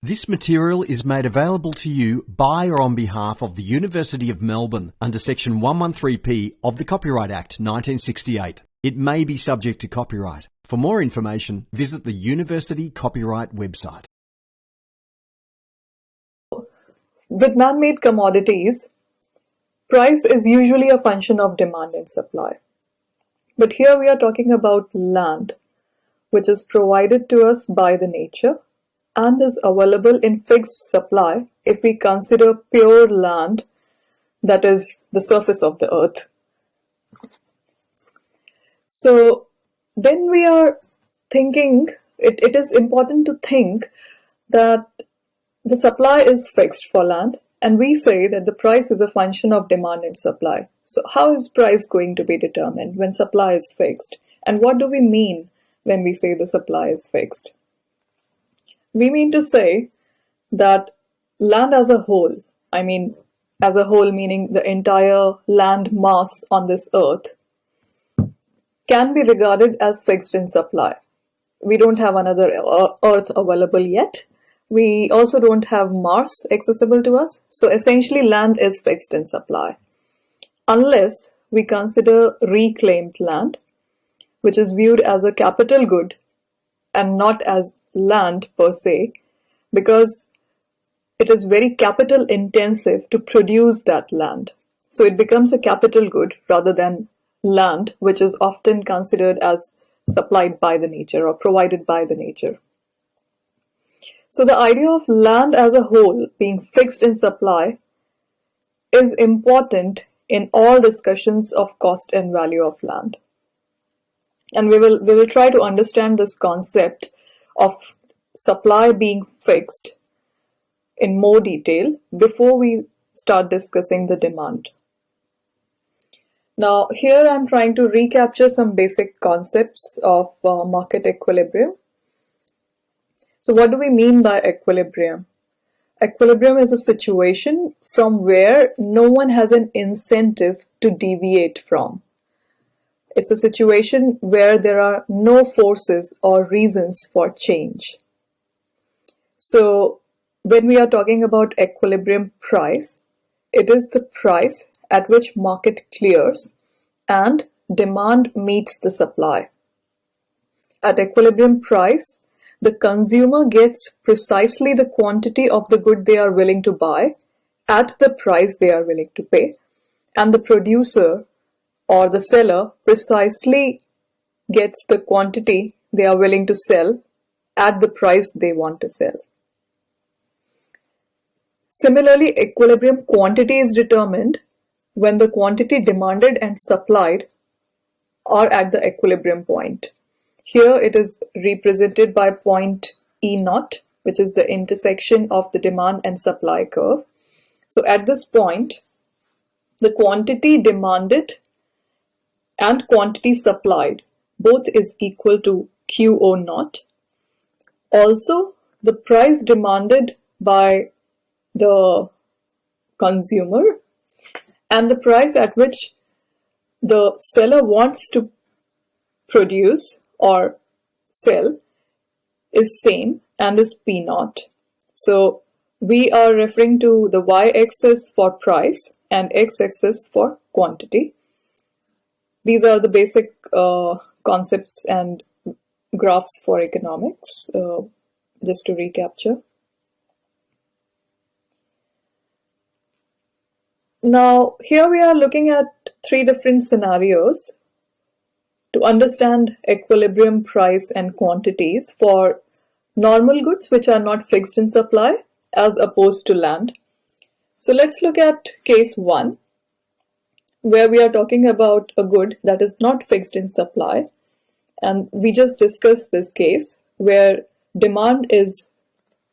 This material is made available to you by or on behalf of the University of Melbourne under Section 113P of the Copyright Act 1968. It may be subject to copyright. For more information, visit the University Copyright website. With man-made commodities, price is usually a function of demand and supply. But here we are talking about land, which is provided to us by the nature and is available in fixed supply if we consider pure land, that is the surface of the earth. So when we are thinking, it is important to think that the supply is fixed for land, and we say that the price is a function of demand and supply. So how is price going to be determined when supply is fixed? And what do we mean when we say the supply is fixed? We mean to say that land as a whole, meaning the entire land mass on this earth, can be regarded as fixed in supply. We don't have another earth available yet. We also don't have Mars accessible to us. So essentially land is fixed in supply. Unless we consider reclaimed land, which is viewed as a capital good and not as land per se, because it is very capital intensive to produce that land. So it becomes a capital good rather than land, which is often considered as supplied by the nature or provided by the nature. So the idea of land as a whole being fixed in supply is important in all discussions of cost and value of land. And we will try to understand this concept of supply being fixed in more detail before we start discussing the demand. Now here I'm trying to recapture some basic concepts of market equilibrium. So what do we mean by equilibrium? Equilibrium is a situation from where no one has an incentive to deviate from. It's a situation where there are no forces or reasons for change. So when we are talking about equilibrium price, it is the price at which market clears and demand meets the supply. At equilibrium price, the consumer gets precisely the quantity of the good they are willing to buy at the price they are willing to pay, and the producer or the seller precisely gets the quantity they are willing to sell at the price they want to sell. Similarly, equilibrium quantity is determined when the quantity demanded and supplied are at the equilibrium point. Here it is represented by point E0, which is the intersection of the demand and supply curve. So at this point, the quantity demanded and quantity supplied both is equal to QO0. Also, the price demanded by the consumer and the price at which the seller wants to produce or sell is same and is P0. So we are referring to the y-axis for price and x-axis for quantity. These are the basic concepts and graphs for economics, just to recapture. Now, here we are looking at three different scenarios to understand equilibrium price and quantities for normal goods which are not fixed in supply as opposed to land. So let's look at case 1, where we are talking about a good that is not fixed in supply, and we just discussed this case where demand is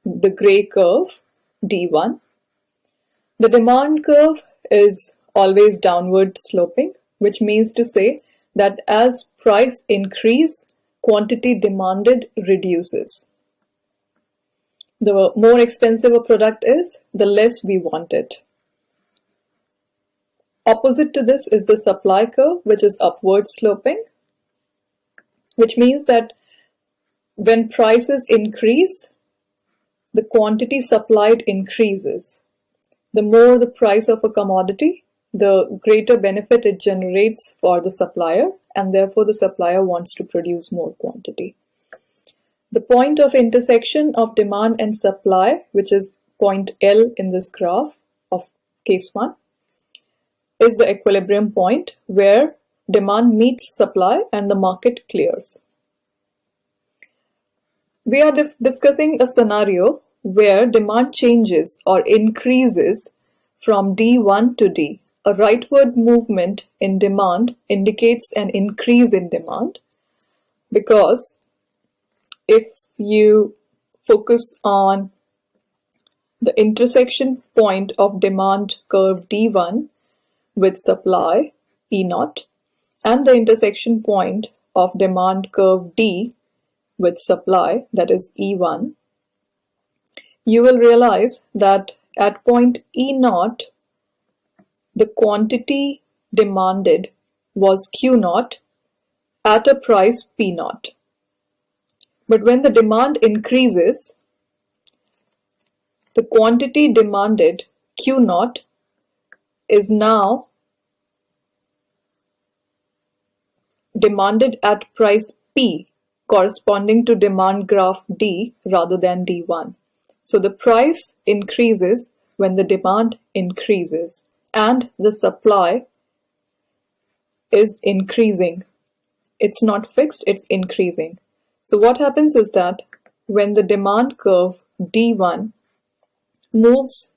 the gray curve D1. The demand curve is always downward sloping, which means to say that as price increase, quantity demanded reduces. The more expensive a product is, the less we want it. Opposite to this is the supply curve, which is upward sloping, which means that when prices increase, the quantity supplied increases. The more the price of a commodity, the greater benefit it generates for the supplier, and therefore the supplier wants to produce more quantity. The point of intersection of demand and supply, which is point L in this graph of case 1, is the equilibrium point where demand meets supply and the market clears. We are discussing a scenario where demand changes or increases from D1 to D. A rightward movement in demand indicates an increase in demand, because if you focus on the intersection point of demand curve D1 with supply E0 and the intersection point of demand curve D with supply, that is E1, you will realize that at point E0, the quantity demanded was Q0 at a price P0. But when the demand increases, the quantity demanded Q0 is now demanded at price P, corresponding to demand graph D rather than D1. So the price increases when the demand increases and the supply is increasing. It's not fixed, it's increasing. So what happens is that when the demand curve D1 moves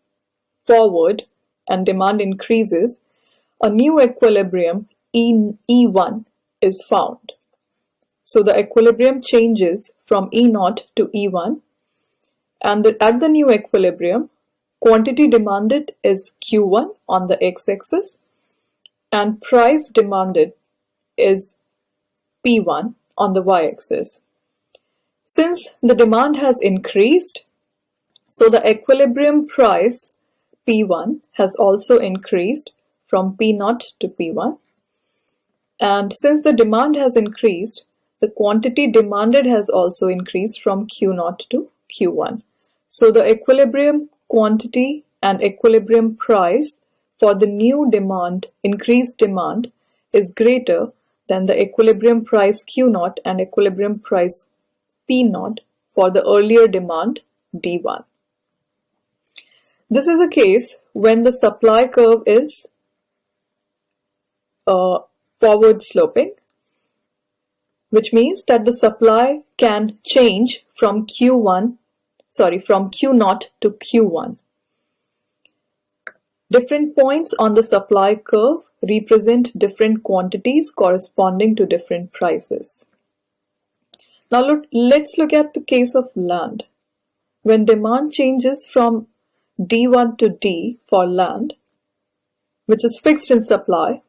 forward and demand increases, a new equilibrium E1 is found. So the equilibrium changes from E0 to E1, and at the new equilibrium, quantity demanded is Q1 on the x-axis and price demanded is P1 on the y-axis. Since the demand has increased, so the equilibrium price P1 has also increased from P0 to P1, and since the demand has increased, the quantity demanded has also increased from Q0 to Q1. So the equilibrium quantity and equilibrium price for the new demand, increased demand, is greater than the equilibrium price Q0 and equilibrium price P0 for the earlier demand D1. This is a case when the supply curve is forward sloping, which means that the supply can change from Q0 to Q1. Different points on the supply curve represent different quantities corresponding to different prices. Now let's look at the case of land. When demand changes from D1 to D for land, which is fixed in supply,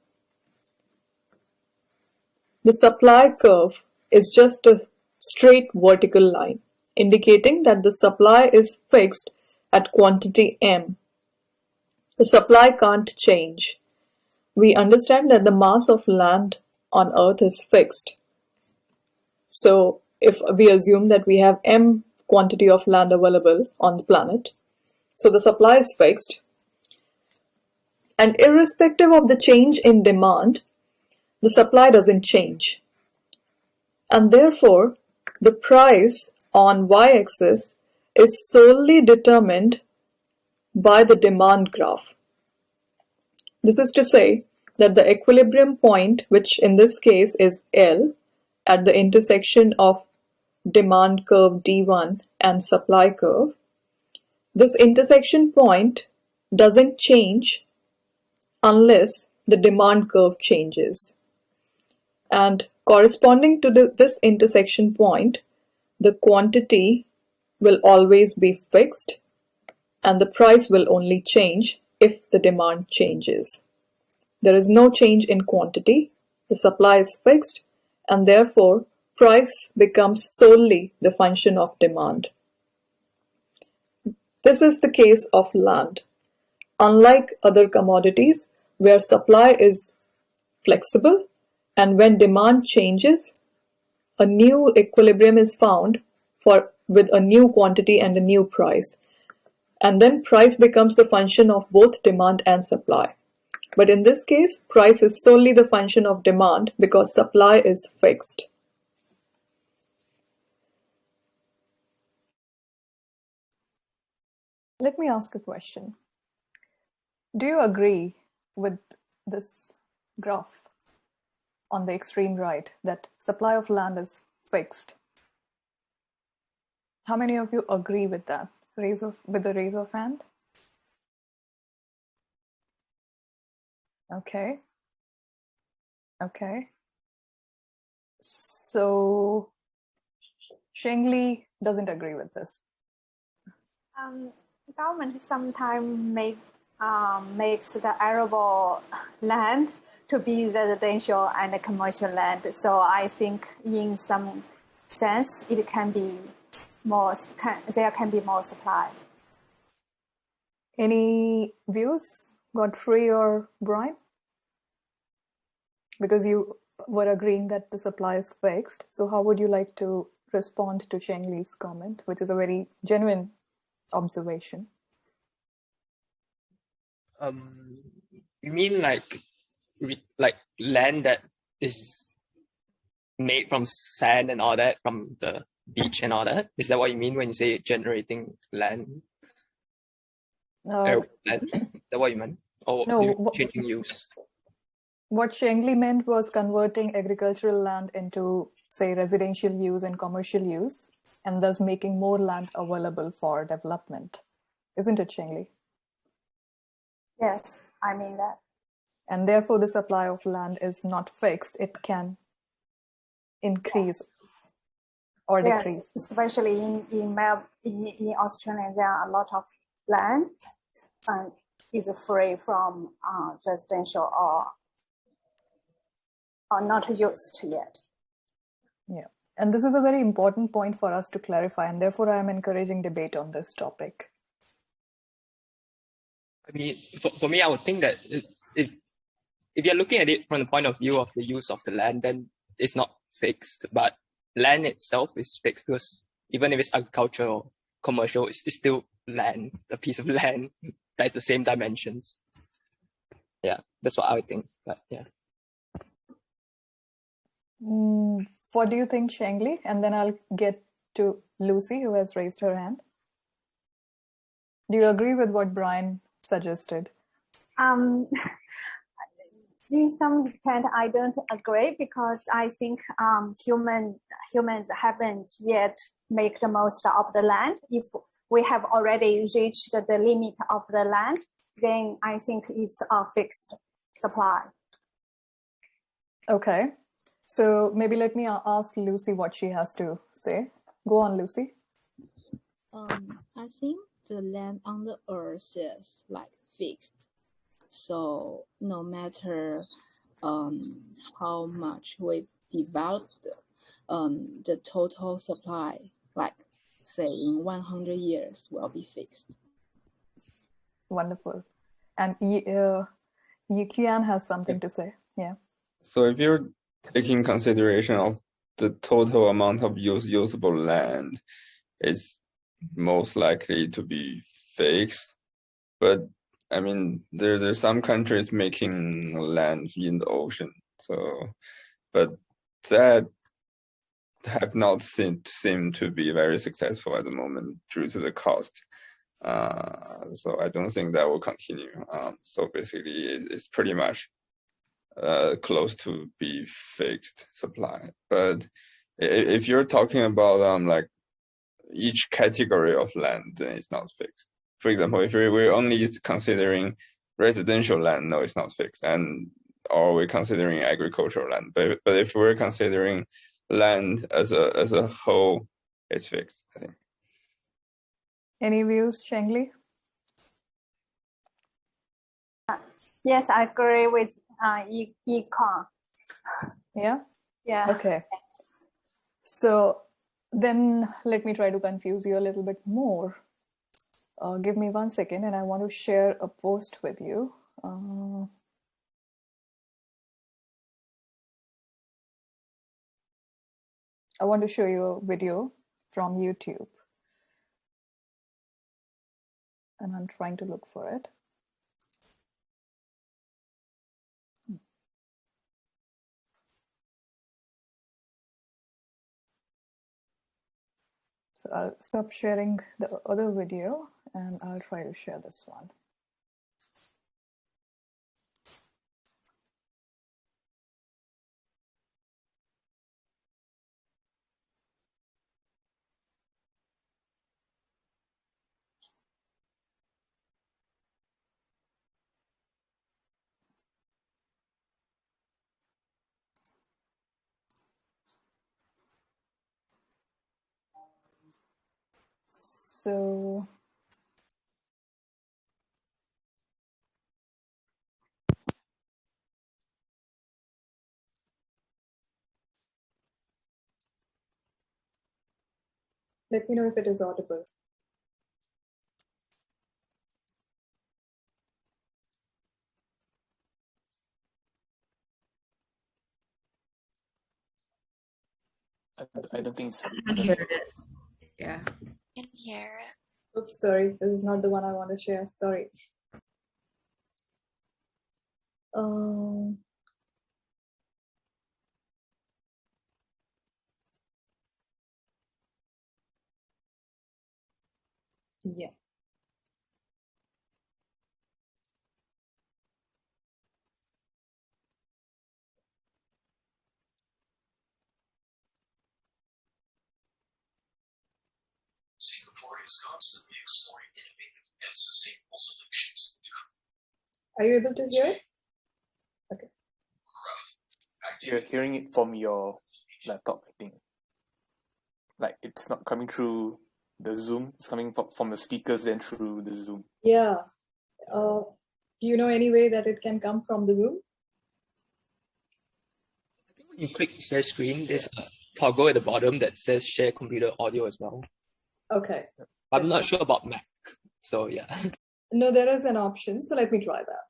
the supply curve is just a straight vertical line, indicating that the supply is fixed at quantity M. The supply can't change. We understand that the mass of land on Earth is fixed. So if we assume that we have M quantity of land available on the planet, so the supply is fixed, and irrespective of the change in demand, the supply doesn't change, and therefore the price on y-axis is solely determined by the demand graph. This is to say that the equilibrium point, which in this case is L, at the intersection of demand curve D1 and supply curve, this intersection point doesn't change unless the demand curve changes. And corresponding to this intersection point, the quantity will always be fixed and the price will only change if the demand changes. There is no change in quantity, the supply is fixed, and therefore price becomes solely the function of demand. This is the case of land. Unlike other commodities where supply is flexible, and when demand changes, a new equilibrium is found for with a new quantity and a new price. And then price becomes the function of both demand and supply. But in this case, price is solely the function of demand because supply is fixed. Let me ask a question. Do you agree with this graph on the extreme right that supply of land is fixed? How many of you agree with that? With the raise of hand? Okay. Okay. So Shengli doesn't agree with this. Government sometimes makes the arable land to be residential and commercial land. So I think in some sense it can be more. There can be more supply. Any views, Godfrey or Brian? Because you were agreeing that the supply is fixed. So how would you like to respond to Shengli's comment, which is a very genuine observation? You mean like land that is made from sand and all that, from the beach and all that? Is that what you mean when you say generating land? Land? Is that what you meant? Or No, changing use? what Shengli meant was converting agricultural land into, say, residential use and commercial use, and thus making more land available for development. Isn't it, Shengli? Yes, I mean that. And therefore, the supply of land is not fixed. It can increase or decrease. Yes, especially in Australia, there are a lot of land is free from residential or not used yet. Yeah, and this is a very important point for us to clarify, and therefore I am encouraging debate on this topic. I mean, for me, I would think that if you're looking at it from the point of view of the use of the land, then it's not fixed. But land itself is fixed because even if it's agricultural or commercial, it's still land, a piece of land that is the same dimensions. Yeah, that's what I would think. But yeah. What do you think, Shengli? And then I'll get to Lucy, who has raised her hand. Do you agree with what Brian suggested? In some extent, I don't agree because I think humans haven't yet make the most of the land. If we have already reached the limit of the land, then I think it's a fixed supply. Okay. So maybe let me ask Lucy what she has to say. Go on, Lucy. I think the land on the earth is like fixed. So no matter how much we've developed, the total supply, like say in 100 years, will be fixed. Wonderful. And Kian has something to say. Yeah. So if you're taking consideration of the total amount of usable land, it's most likely to be fixed. But I mean, there's some countries making land in the ocean, but that have not seemed to be very successful at the moment due to the cost. So I don't think that will continue. So basically, it's pretty much close to be fixed supply. But if you're talking about like each category of land, then it's not fixed. For example, if we're only considering residential land, no, it's not fixed, or we're considering agricultural land. But if we're considering land as a whole, it's fixed, I think. Any views, Shengli? Yes, I agree with Econ. Yeah? Yeah. Okay. So then let me try to confuse you a little bit more. Give me 1 second, and I want to share a post with you. I want to show you a video from YouTube. and I'm trying to look for it. So I'll stop sharing the other video and I'll try to share this one. So let me know if it is audible. I don't think it's. I can hear it. Yeah. Can hear it. Oops, sorry, this is not the one I want to share. Sorry. Yeah. Singapore is constantly exploring innovative and sustainable solutions. Are you able to hear it? Okay. You're hearing it from your laptop, I think. Like it's not coming through the Zoom. It's coming from the speakers then through the Zoom. Yeah. Do you know any way that it can come from the Zoom? When you click share screen, there's a toggle at the bottom that says share computer audio as well. Okay. I'm not sure about Mac, so yeah. No, there is an option, so let me try that.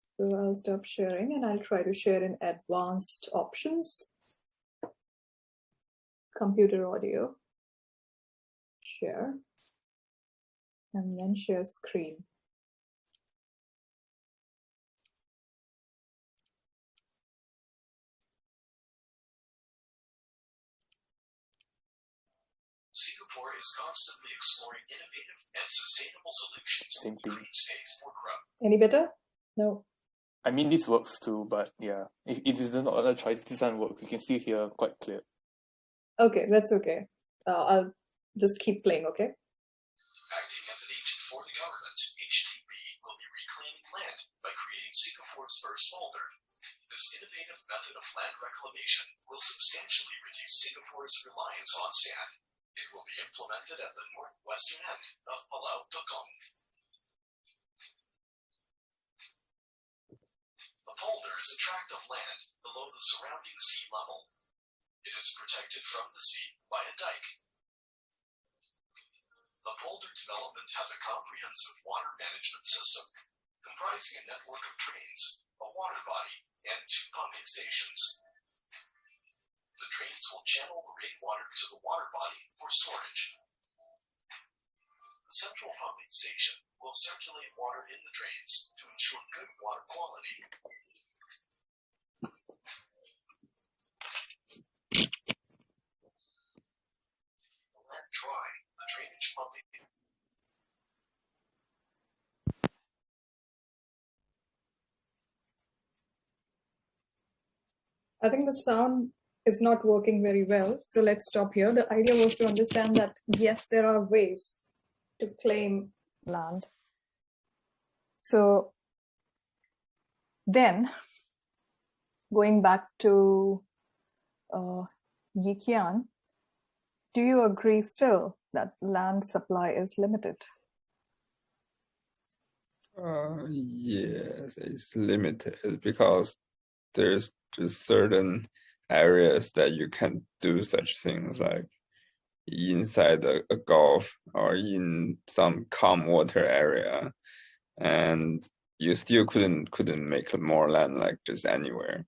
So I'll stop sharing and I'll try to share in advanced options. Computer audio. Share. And then share screen. Singapore is constantly exploring innovative and sustainable solutions Same thing. to create space for growth. Any better? No. I mean, this works too, but yeah, if it is not other choice, this one works. You can still hear quite clear. Okay, that's okay. I'll just keep playing, okay? Acting as an agent for the government, HDB will be reclaiming land by creating Singapore's first folder. This innovative method of land reclamation will substantially reduce Singapore's reliance on sand. It will be implemented at the northwestern end of Pulau Tekong. The polder is a tract of land below the surrounding sea level. It is protected from the sea by a dike. The polder development has a comprehensive water management system comprising a network of drains, a water body, and 2 pumping stations. The drains will channel the rainwater to the water body for storage. The central pumping station will circulate water in the drains to ensure good water quality. To let dry, the drainage pumping I think the sound is not working very well, so let's stop here. The idea was to understand that, yes, there are ways to claim land. So then, going back to Yiqian, do you agree still that land supply is limited? Yes, it's limited because there's just certain areas that you can do such things, like inside a gulf or in some calm water area, and you still couldn't make more land like just anywhere.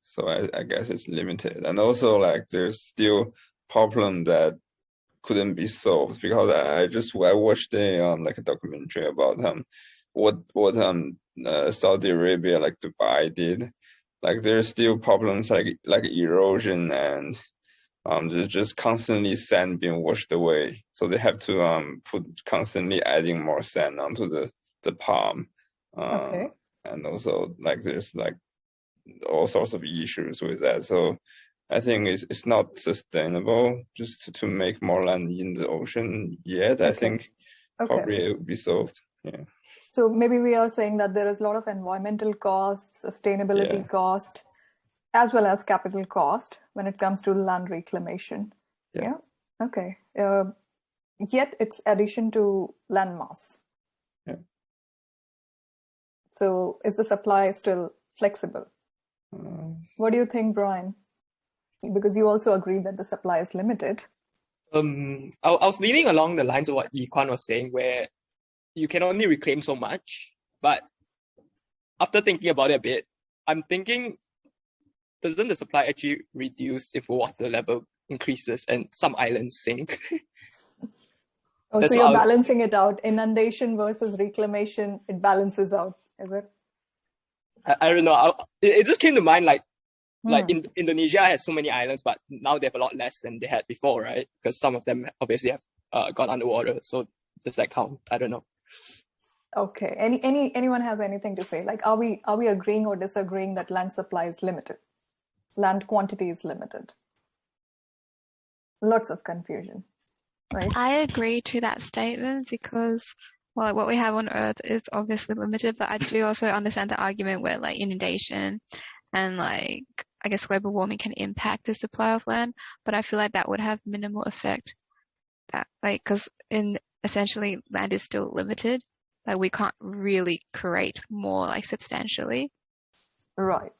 So I guess it's limited, and also like there's still problem that couldn't be solved, because I watched a documentary about what Saudi Arabia, like Dubai, did. Like there's still problems like erosion and there's just constantly sand being washed away. So they have to put constantly adding more sand onto the palm. Okay. And also like there's like all sorts of issues with that. So I think it's not sustainable just to make more land in the ocean yet. I think probably it would be solved. Yeah. So maybe we are saying that there is a lot of environmental cost, sustainability cost, as well as capital cost when it comes to land reclamation. Yeah. Okay. Yet it's addition to land mass. Yeah. So is the supply still flexible? What do you think, Brian? Because you also agree that the supply is limited. I was leaning along the lines of what Yi Kwan was saying, where you can only reclaim so much. But after thinking about it a bit, I'm thinking, doesn't the supply actually reduce if water level increases and some islands sink? Oh, so you're balancing it out. Inundation versus reclamation, it balances out, is it? I don't know. It just came to mind like Indonesia has so many islands, but now they have a lot less than they had before, right? Because some of them obviously have gone underwater. So does that count? I don't know. Okay. Anyone has anything to say? Like, are we agreeing or disagreeing that land supply is limited? Land quantity is limited. Lots of confusion, right? I agree to that statement because, well, what we have on Earth is obviously limited, but I do also understand the argument where like inundation and like, I guess global warming can impact the supply of land, but I feel like that would have minimal effect. That like, because essentially land is still limited. Like we can't really create more like substantially. Right.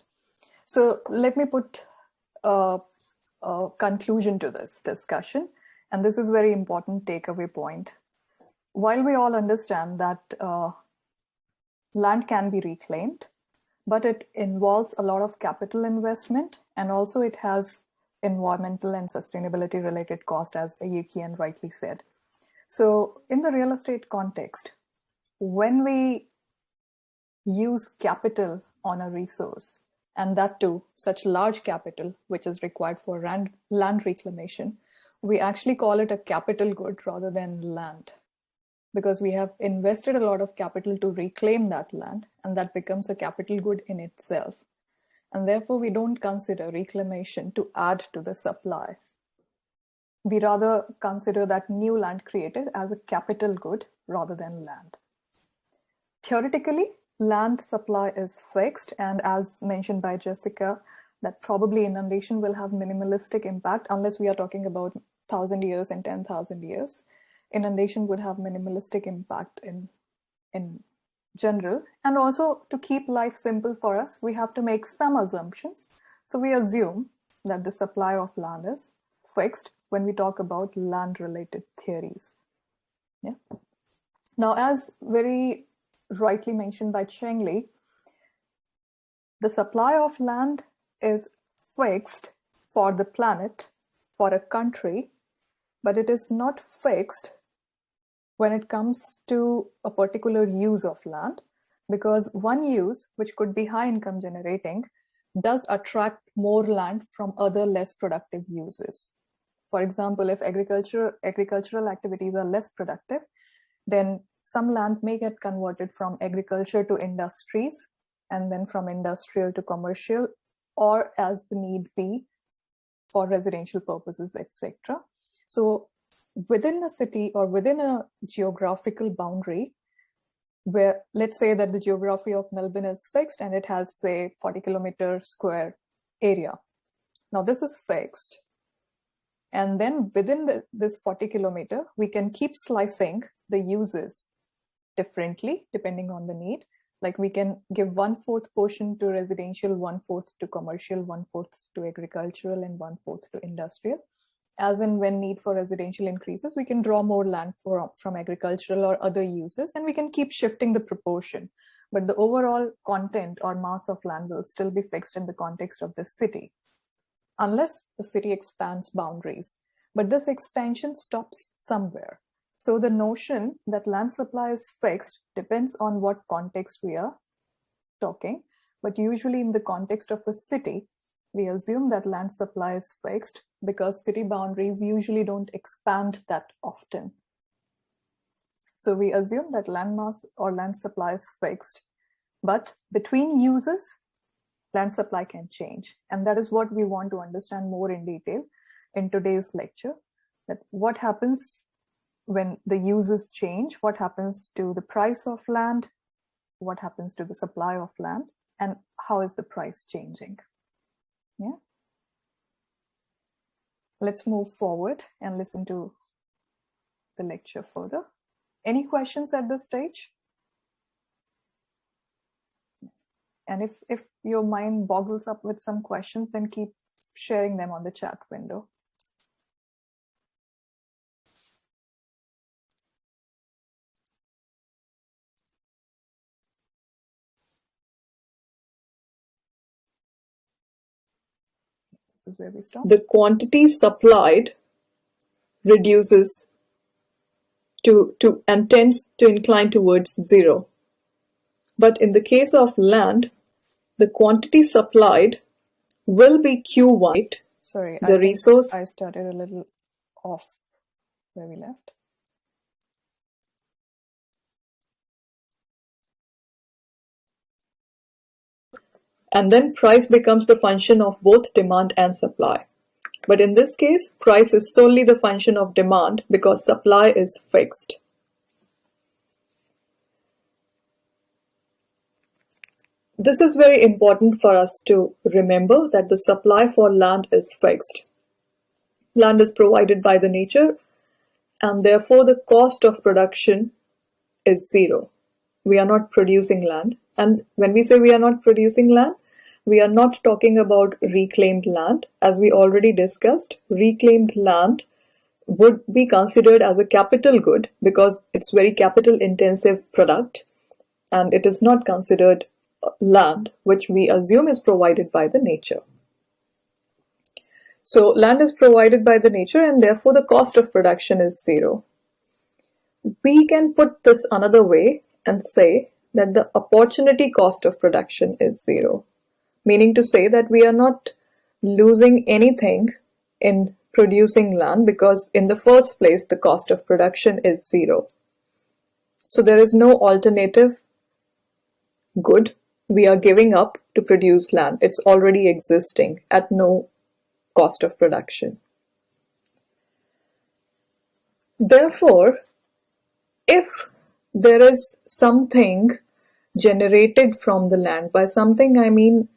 So let me put a conclusion to this discussion. And this is very important takeaway point. While we all understand that land can be reclaimed, but it involves a lot of capital investment, and also it has environmental and sustainability related cost, as Yi Kwan rightly said. So in the real estate context, when we use capital on a resource, and that too such large capital which is required for land reclamation, we actually call it a capital good rather than land, because we have invested a lot of capital to reclaim that land, and that becomes a capital good in itself. And therefore, we don't consider reclamation to add to the supply. We rather consider that new land created as a capital good rather than land. Theoretically, land supply is fixed, and as mentioned by Jessica, that probably inundation will have minimalistic impact unless we are talking about 1,000 years and 10,000 years. Inundation would have minimalistic impact in general. And also, to keep life simple for us, we have to make some assumptions. So we assume that the supply of land is fixed when we talk about land-related theories. Yeah. Now, as very rightly mentioned by Cheng Li, the supply of land is fixed for the planet, for a country, but it is not fixed when it comes to a particular use of land, because one use, which could be high income generating, does attract more land from other less productive uses. For example, if agricultural activities are less productive, then some land may get converted from agriculture to industries, and then from industrial to commercial, or as the need be for residential purposes, etc. So within a city or within a geographical boundary, where let's say that the geography of Melbourne is fixed and it has, say, 40 kilometer square area. Now this is fixed. And then within this 40 kilometer, we can keep slicing the uses differently depending on the need. Like we can give 1/4 portion to residential, 1/4 to commercial, 1/4 to agricultural, and 1/4 to industrial. As and when need for residential increases, we can draw more land from agricultural or other uses, and we can keep shifting the proportion. But the overall content or mass of land will still be fixed in the context of the city, unless the city expands boundaries. But this expansion stops somewhere. So the notion that land supply is fixed depends on what context we are talking. But usually in the context of a city, we assume that land supply is fixed because city boundaries usually don't expand that often. So we assume that land mass or land supply is fixed, but between uses, land supply can change. And that is what we want to understand more in detail in today's lecture, that what happens when the uses change, what happens to the price of land, what happens to the supply of land, and how is the price changing. Yeah. Let's move forward and listen to the lecture further. Any questions at this stage? And if your mind boggles up with some questions, then keep sharing them on the chat window. This is where we stop. The quantity supplied reduces to and tends to incline towards zero. But in the case of land, the quantity supplied will be Q1. Sorry, the resource. I started a little off where we left. And then price becomes the function of both demand and supply. But in this case, price is solely the function of demand because supply is fixed. This is very important for us to remember, that the supply for land is fixed. Land is provided by the nature, and therefore the cost of production is zero. We are not producing land. And when we say we are not producing land, we are not talking about reclaimed land. As we already discussed, reclaimed land would be considered as a capital good because it's very capital intensive product, and it is not considered land, which we assume is provided by the nature. So land is provided by the nature, and therefore the cost of production is zero. We can put this another way and say that the opportunity cost of production is zero, meaning to say that we are not losing anything in producing land because in the first place the cost of production is zero. So there is no alternative good we are giving up to produce land. It's already existing at no cost of production. Therefore, if there is something generated from the land, by something I mean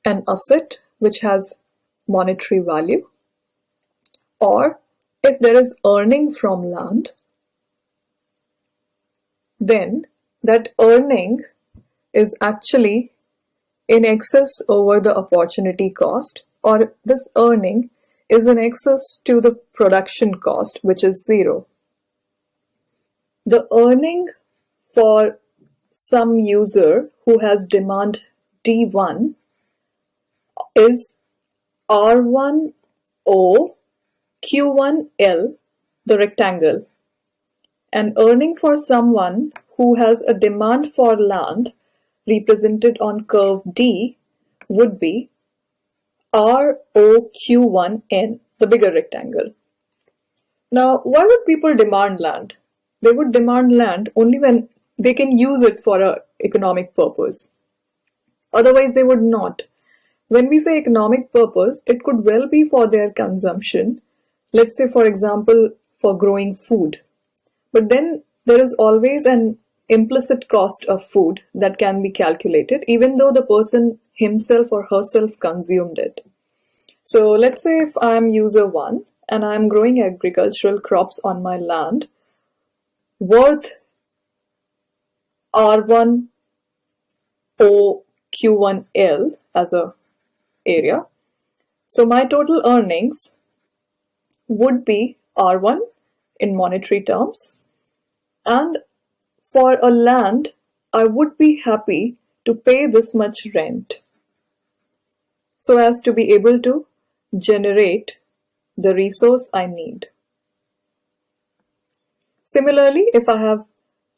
an asset which has monetary value, or if there is earning from land, then that earning is actually in excess over the opportunity cost, or this earning is in excess to the production cost, which is zero. The earning for some user who has demand D1 is R1O Q1L, the rectangle, and earning for someone who has a demand for land represented on curve D would be ROQ1N, the bigger rectangle. Now, why would people demand land? They would demand land only when they can use it for an economic purpose. Otherwise, they would not. When we say economic purpose, it could well be for their consumption. Let's say, for example, for growing food. But then there is always an implicit cost of food that can be calculated, even though the person himself or herself consumed it. So let's say if I'm user 1 and I'm growing agricultural crops on my land worth R1 O Q1L as a area, so my total earnings would be R1 in monetary terms, and for a land I would be happy to pay this much rent so as to be able to generate the resource I need. Similarly, if I have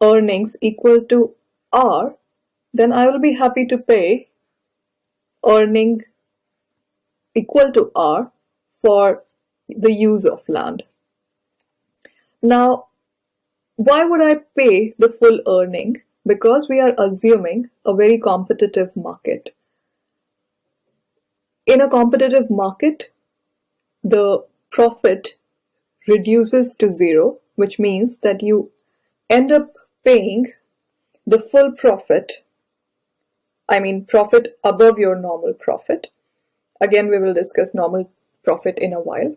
earnings equal to R, then I will be happy to pay earning equal to R for the use of land. Now, why would I pay the full earning? Because we are assuming a very competitive market. In a competitive market, the profit reduces to zero, which means that you end up paying the full profit, profit above your normal profit. Again, we will discuss normal profit in a while.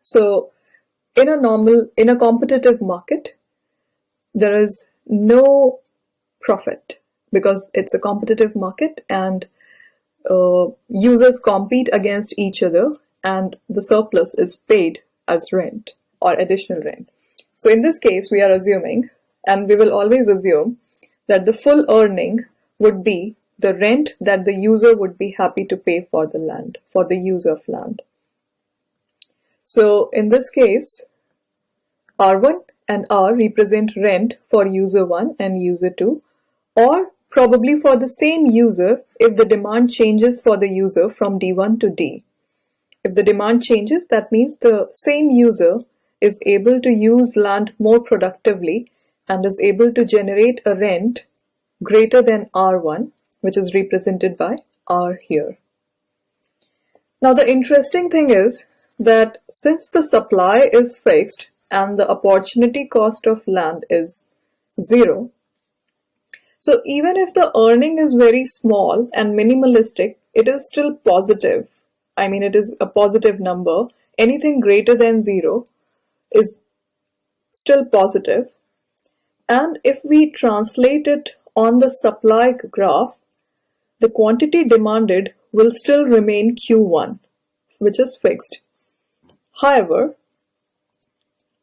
So in a competitive market, there is no profit because it's a competitive market and users compete against each other and the surplus is paid as rent or additional rent. So in this case, we are assuming, and we will always assume, that the full earning would be the rent that the user would be happy to pay for the land, for the use of land. So in this case, R1 and R represent rent for user 1 and user 2, or probably for the same user if the demand changes for the user from D1 to D. If the demand changes, that means the same user is able to use land more productively and is able to generate a rent greater than R1, which is represented by R here. Now the interesting thing is that since the supply is fixed and the opportunity cost of land is zero, so even if the earning is very small and minimalistic, it is still positive. It is a positive number. Anything greater than zero is still positive. And if we translate it on the supply graph, the quantity demanded will still remain Q1, which is fixed. However,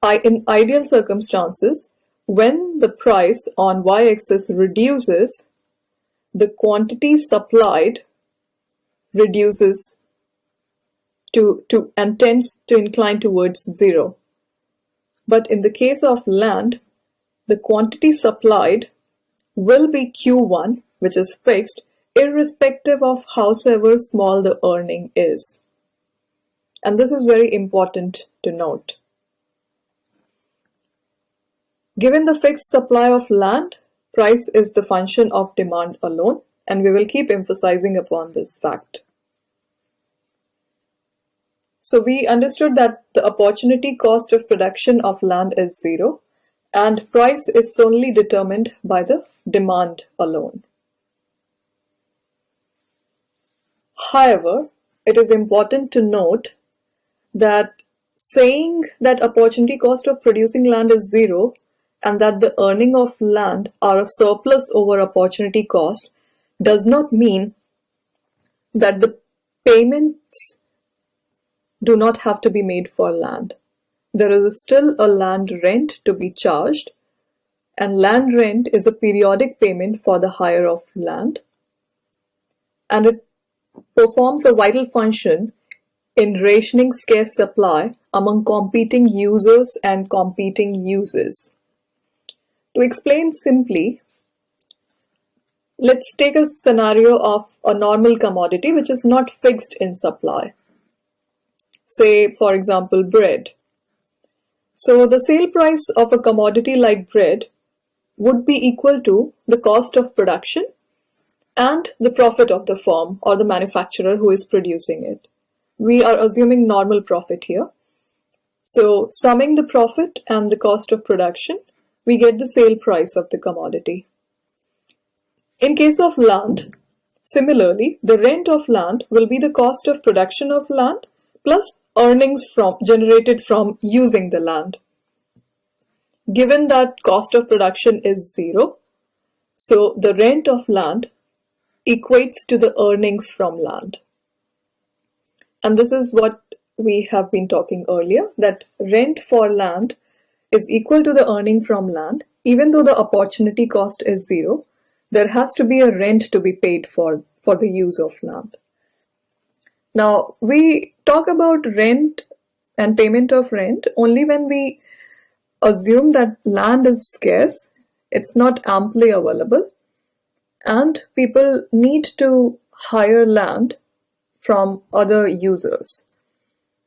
in ideal circumstances, when the price on y-axis reduces, the quantity supplied reduces and tends to incline towards zero. But in the case of land, the quantity supplied will be Q1, which is fixed, irrespective of howsoever small the earning is. And this is very important to note. Given the fixed supply of land, price is the function of demand alone, and we will keep emphasizing upon this fact. So we understood that the opportunity cost of production of land is zero, and price is solely determined by the demand alone. However, it is important to note that saying that opportunity cost of producing land is zero and that the earning of land are a surplus over opportunity cost does not mean that the payments do not have to be made for land. There is still a land rent to be charged, and land rent is a periodic payment for the hire of land, and it performs a vital function in rationing scarce supply among competing users and competing uses. To explain simply, let's take a scenario of a normal commodity which is not fixed in supply. Say, for example, bread. So the sale price of a commodity like bread would be equal to the cost of production and the profit of the firm or the manufacturer who is producing it. We are assuming normal profit here. So summing the profit and the cost of production, we get the sale price of the commodity. In case of land, similarly, the rent of land will be the cost of production of land plus earnings generated from using the land. Given that cost of production is zero, so the rent of land equates to the earnings from land. And this is what we have been talking earlier, that rent for land is equal to the earning from land. Even though the opportunity cost is zero, there has to be a rent to be paid for the use of land. Now, we talk about rent and payment of rent only when we assume that land is scarce, it's not amply available, and people need to hire land from other users.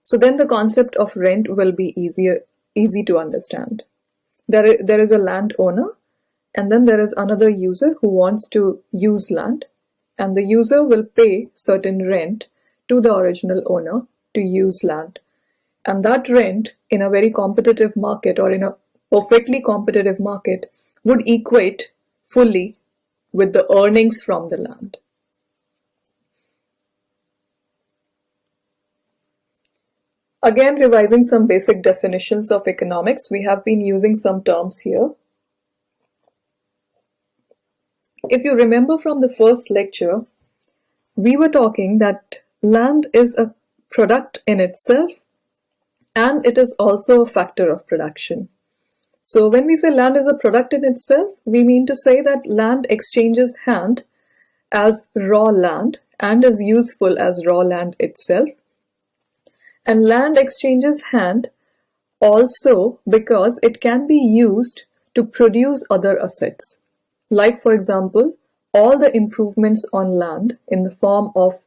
So then the concept of rent will be easy to understand. There is a landowner, and then there is another user who wants to use land, and the user will pay certain rent to the original owner to use land. And that rent in a very competitive market, or in a perfectly competitive market, would equate fully with the earnings from the land. Again, revising some basic definitions of economics, we have been using some terms here. If you remember from the first lecture, we were talking that land is a product in itself, and it is also a factor of production. So when we say land is a product in itself, we mean to say that land exchanges hand as raw land and is useful as raw land itself. And land exchanges hand also because it can be used to produce other assets. Like, for example, all the improvements on land in the form of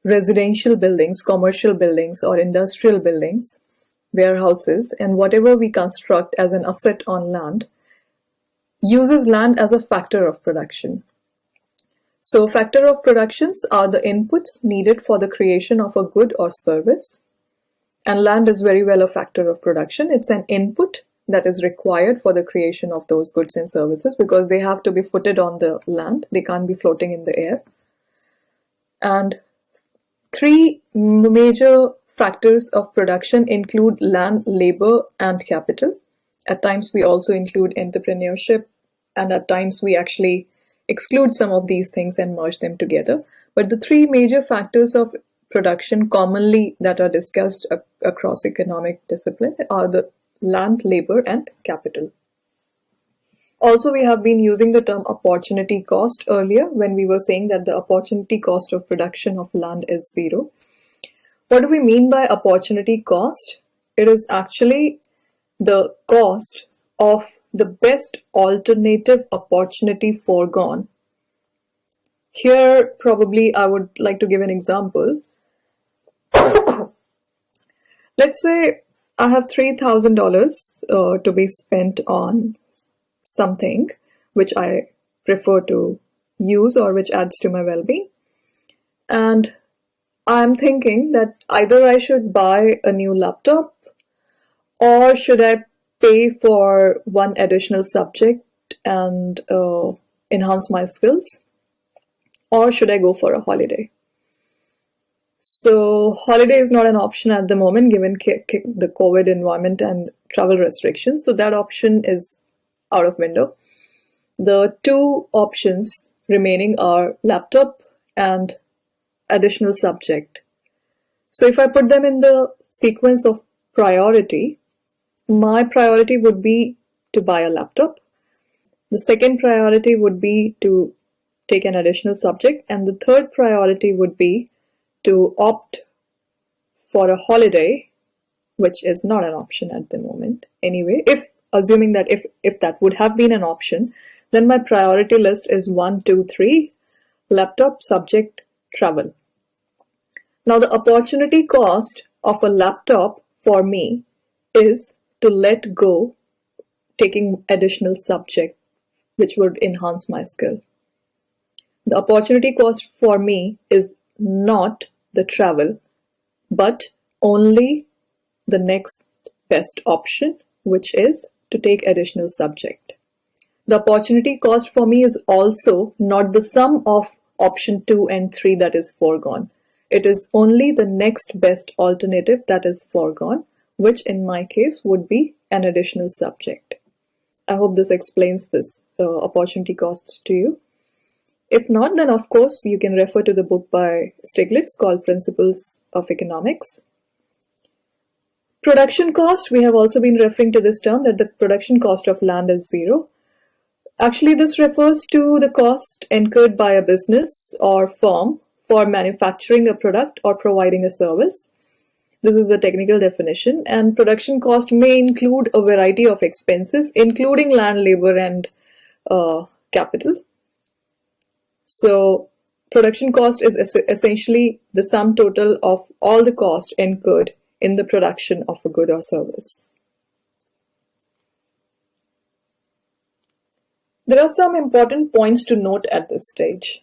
residential buildings, commercial buildings, or industrial buildings, warehouses, and whatever we construct as an asset on land uses land as a factor of production. So factor of productions are the inputs needed for the creation of a good or service. And land is very well a factor of production. It's an input that is required for the creation of those goods and services because they have to be footed on the land. They can't be floating in the air. And three major factors of production include land, labor, and capital. At times we also include entrepreneurship, and at times we actually exclude some of these things and merge them together. But the three major factors of production commonly that are discussed across economic discipline are the land, labor, and capital. Also, we have been using the term opportunity cost earlier when we were saying that the opportunity cost of production of land is zero. What do we mean by opportunity cost? It is actually the cost of the best alternative opportunity foregone. Here, probably I would like to give an example. Let's say I have $3,000 to be spent on something which I prefer to use or which adds to my well-being. And I'm thinking that either I should buy a new laptop or should I pay for one additional subject and enhance my skills, or should I go for a holiday? So holiday is not an option at the moment given the COVID environment and travel restrictions. So that option is out of window. The two options remaining are laptop and additional subject. So if I put them in the sequence of priority, my priority would be to buy a laptop. The second priority would be to take an additional subject, and the third priority would be to opt for a holiday, which is not an option at the moment. Anyway, assuming that if that would have been an option, then my priority list is 1, 2, 3, laptop, subject, travel. Now the opportunity cost of a laptop for me is to let go taking additional subject, which would enhance my skill. The opportunity cost for me is not the travel, but only the next best option, which is to take additional subject. The opportunity cost for me is also not the sum of option 2 and 3 that is foregone. It is only the next best alternative that is foregone, which in my case would be an additional subject. I hope this explains this opportunity cost to you. If not, then of course you can refer to the book by Stiglitz called Principles of Economics. Production cost, we have also been referring to this term that the production cost of land is zero. Actually, this refers to the cost incurred by a business or firm for manufacturing a product or providing a service. This is a technical definition, and production cost may include a variety of expenses, including land, labor, and capital. So production cost is essentially the sum total of all the costs incurred in the production of a good or service. There are some important points to note at this stage.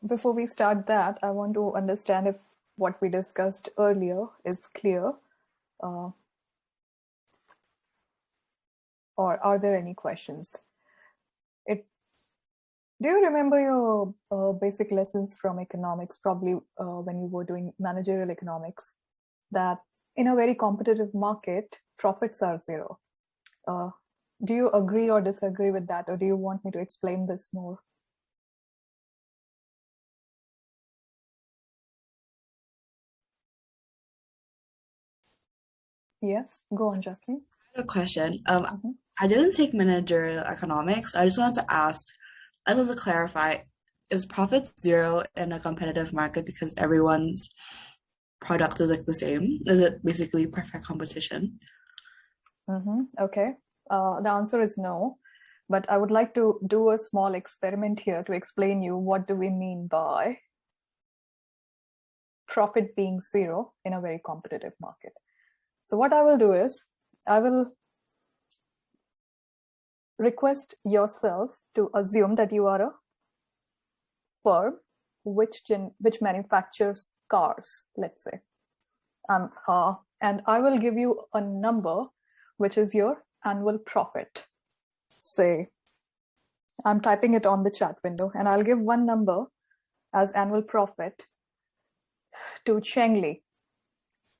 Before we start that, I want to understand if what we discussed earlier is clear, or are there any questions? Do you remember your basic lessons from economics, probably when you were doing managerial economics, that in a very competitive market, profits are zero? Do you agree or disagree with that, or do you want me to explain this more? Yes, go on, Jacqueline. I have a question. I didn't take managerial economics. I just wanted to ask, I want to clarify, is profit zero in a competitive market because everyone's product is like the same? Is it basically perfect competition? Okay. The answer is no, but I would like to do a small experiment here to explain you what do we mean by profit being zero in a very competitive market. So what I will do is, I will request yourself to assume that you are a firm which manufactures cars, let's say. And I will give you a number which is your annual profit. Say, I'm typing it on the chat window, and I'll give one number as annual profit to Cheng Li,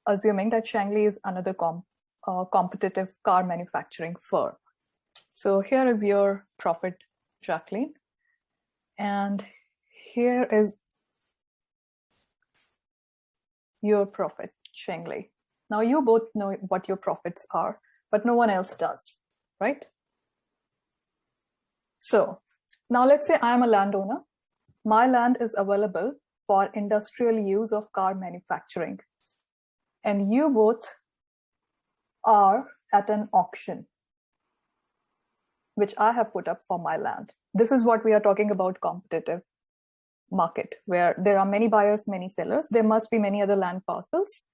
assuming that Cheng Li is another competitive car manufacturing firm. So here is your profit, Jacqueline, and here is your profit, Cheng Li. Now you both know what your profits are, but no one else does, right? So now let's say I am a landowner. My land is available for industrial use of car manufacturing, and you both are at an auction which I have put up for my land. This is what we are talking about, competitive market, where there are many buyers, many sellers. There must be many other land parcels.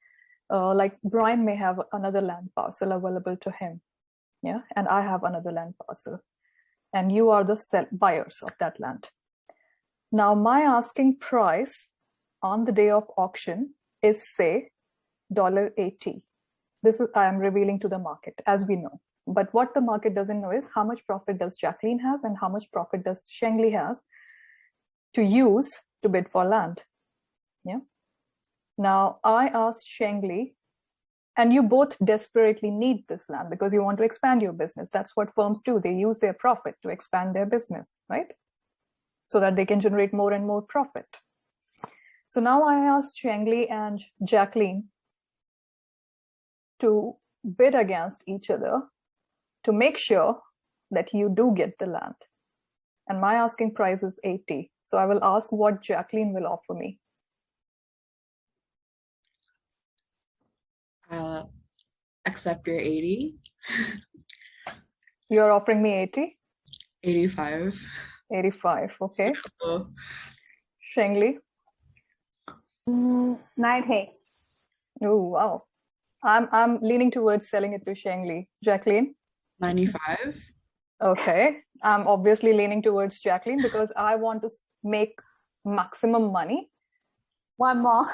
Like Brian may have another land parcel available to him, yeah, and I have another land parcel, and you are the buyers of that land. Now my asking price on the day of auction is, say, $80. This is, I am revealing to the market, as we know. But what the market doesn't know is how much profit does Jacqueline has and how much profit does Cheng Li has to use to bid for land. Yeah. Now I asked Cheng Li, and you both desperately need this land because you want to expand your business. That's what firms do. They use their profit to expand their business, right? So that they can generate more and more profit. So now I asked Cheng Li and Jacqueline to bid against each other to make sure that you do get the land. And my asking price is 80. So I will ask what Jacqueline will offer me. Accept your 80. You're offering me 80? 85. 85, okay. Oh. Cheng Li? 90. Oh, wow. I'm leaning towards selling it to Cheng Li. Jacqueline? 95. Okay. I'm obviously leaning towards Jacqueline because I want to make maximum money. One more.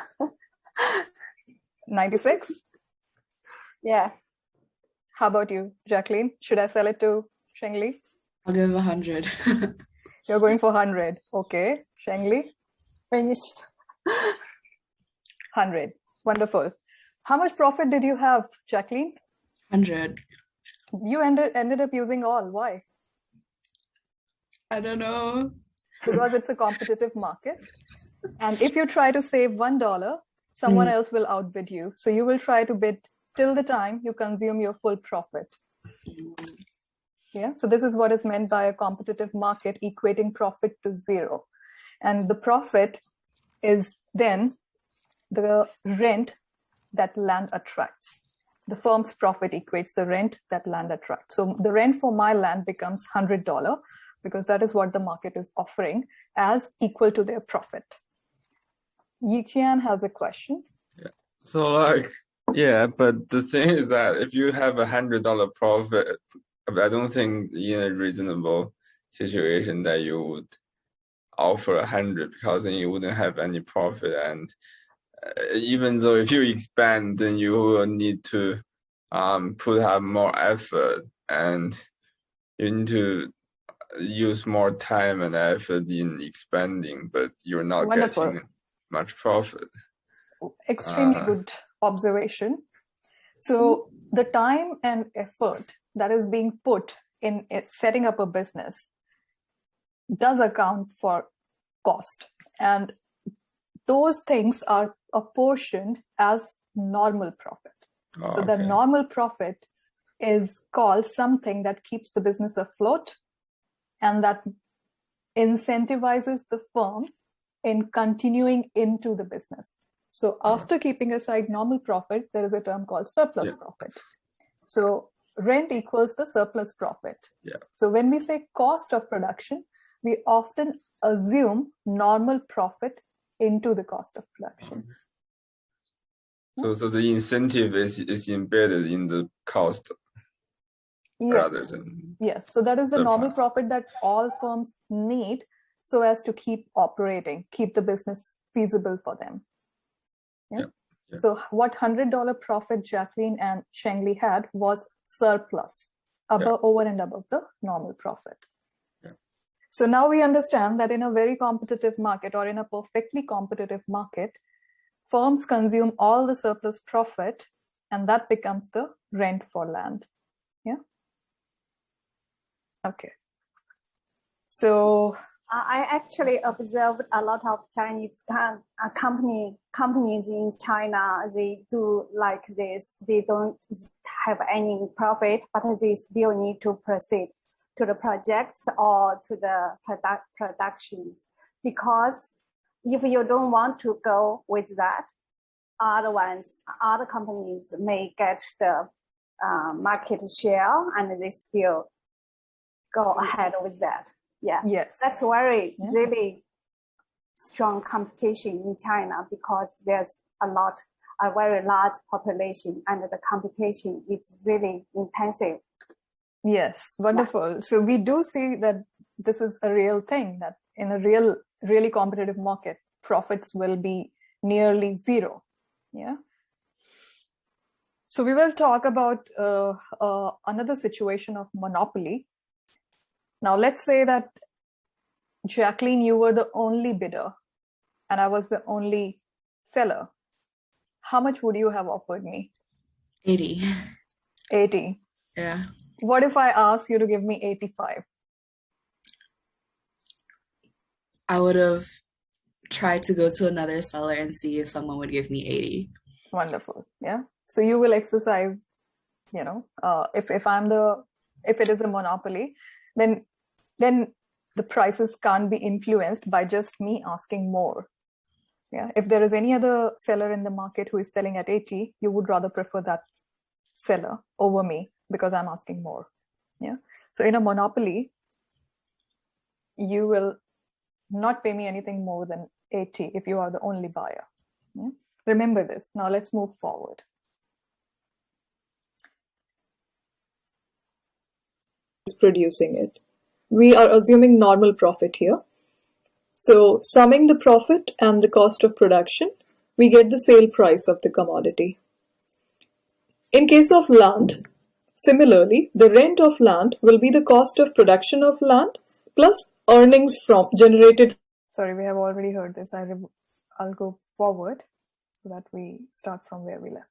96? Yeah. How about you, Jacqueline? Should I sell it to Cheng Li? I'll give 100. You're going for 100. Okay. Cheng Li? Finished. 100. Wonderful. How much profit did you have, Jacqueline? 100. You ended up using all. Why? I don't know. Because it's a competitive market. And if you try to save $1, someone else will outbid you. So you will try to bid till the time you consume your full profit. Yeah. So this is what is meant by a competitive market equating profit to zero. And the profit is then the rent that land attracts. The firm's profit equates the rent that land attracts. So the rent for my land becomes $100 because that is what the market is offering as equal to their profit. Yiqian has a question. Yeah. So like, yeah, but the thing is that if you have $100 profit, I don't think in a reasonable situation that you would offer 100 because then you wouldn't have any profit. And even though if you expand, then you will need to put up more effort and you need to use more time and effort in expanding, but you're not Wonderful. getting much profit. Extremely good observation. So the time and effort that is being put in setting up a business does account for cost, and those things are apportioned as normal profit. So the normal profit is called something that keeps the business afloat and that incentivizes the firm in continuing into the business. So after keeping aside normal profit, there is a term called surplus profit. So rent equals the surplus profit. So when we say cost of production, we often assume normal profit into the cost of production. So the incentive is embedded in the cost rather than so that is the surplus. normal profit that all firms need so as to keep operating, keep the business feasible for them. So what $100 profit Jacqueline and Shengli had was surplus over and above the normal profit. So now we understand that in a very competitive market or in a perfectly competitive market, firms consume all the surplus profit and that becomes the rent for land. Okay. So I actually observed a lot of Chinese companies in China. They do like this. They don't have any profit, but they still need to proceed to the projects or to the productions. Because if you don't want to go with that, other companies may get the market share and they still go ahead with that. That's really strong competition in China because there's a very large population and the competition is really intensive. Yes, wonderful. So we do see that this is a real thing, that in a really competitive market, profits will be nearly zero. So we will talk about another situation of monopoly. Now, let's say that, Jacqueline, you were the only bidder and I was the only seller. How much would you have offered me? 80. 80. Yeah. What if I asked you to give me 85? I would have tried to go to another seller and see if someone would give me 80. Wonderful. Yeah. So you will exercise, if it is a monopoly, then the prices can't be influenced by just me asking more. If there is any other seller in the market who is selling at 80, you would rather prefer that seller over me because I'm asking more. So in a monopoly, you will not pay me anything more than 80 if you are the only buyer. Remember this. Now let's move forward. Producing it. We are assuming normal profit here. So summing the profit and the cost of production, we get the sale price of the commodity. In case of land, similarly, the rent of land will be the cost of production of land plus earnings from generated. Sorry, we have already heard this. I'll go forward so that we start from where we left.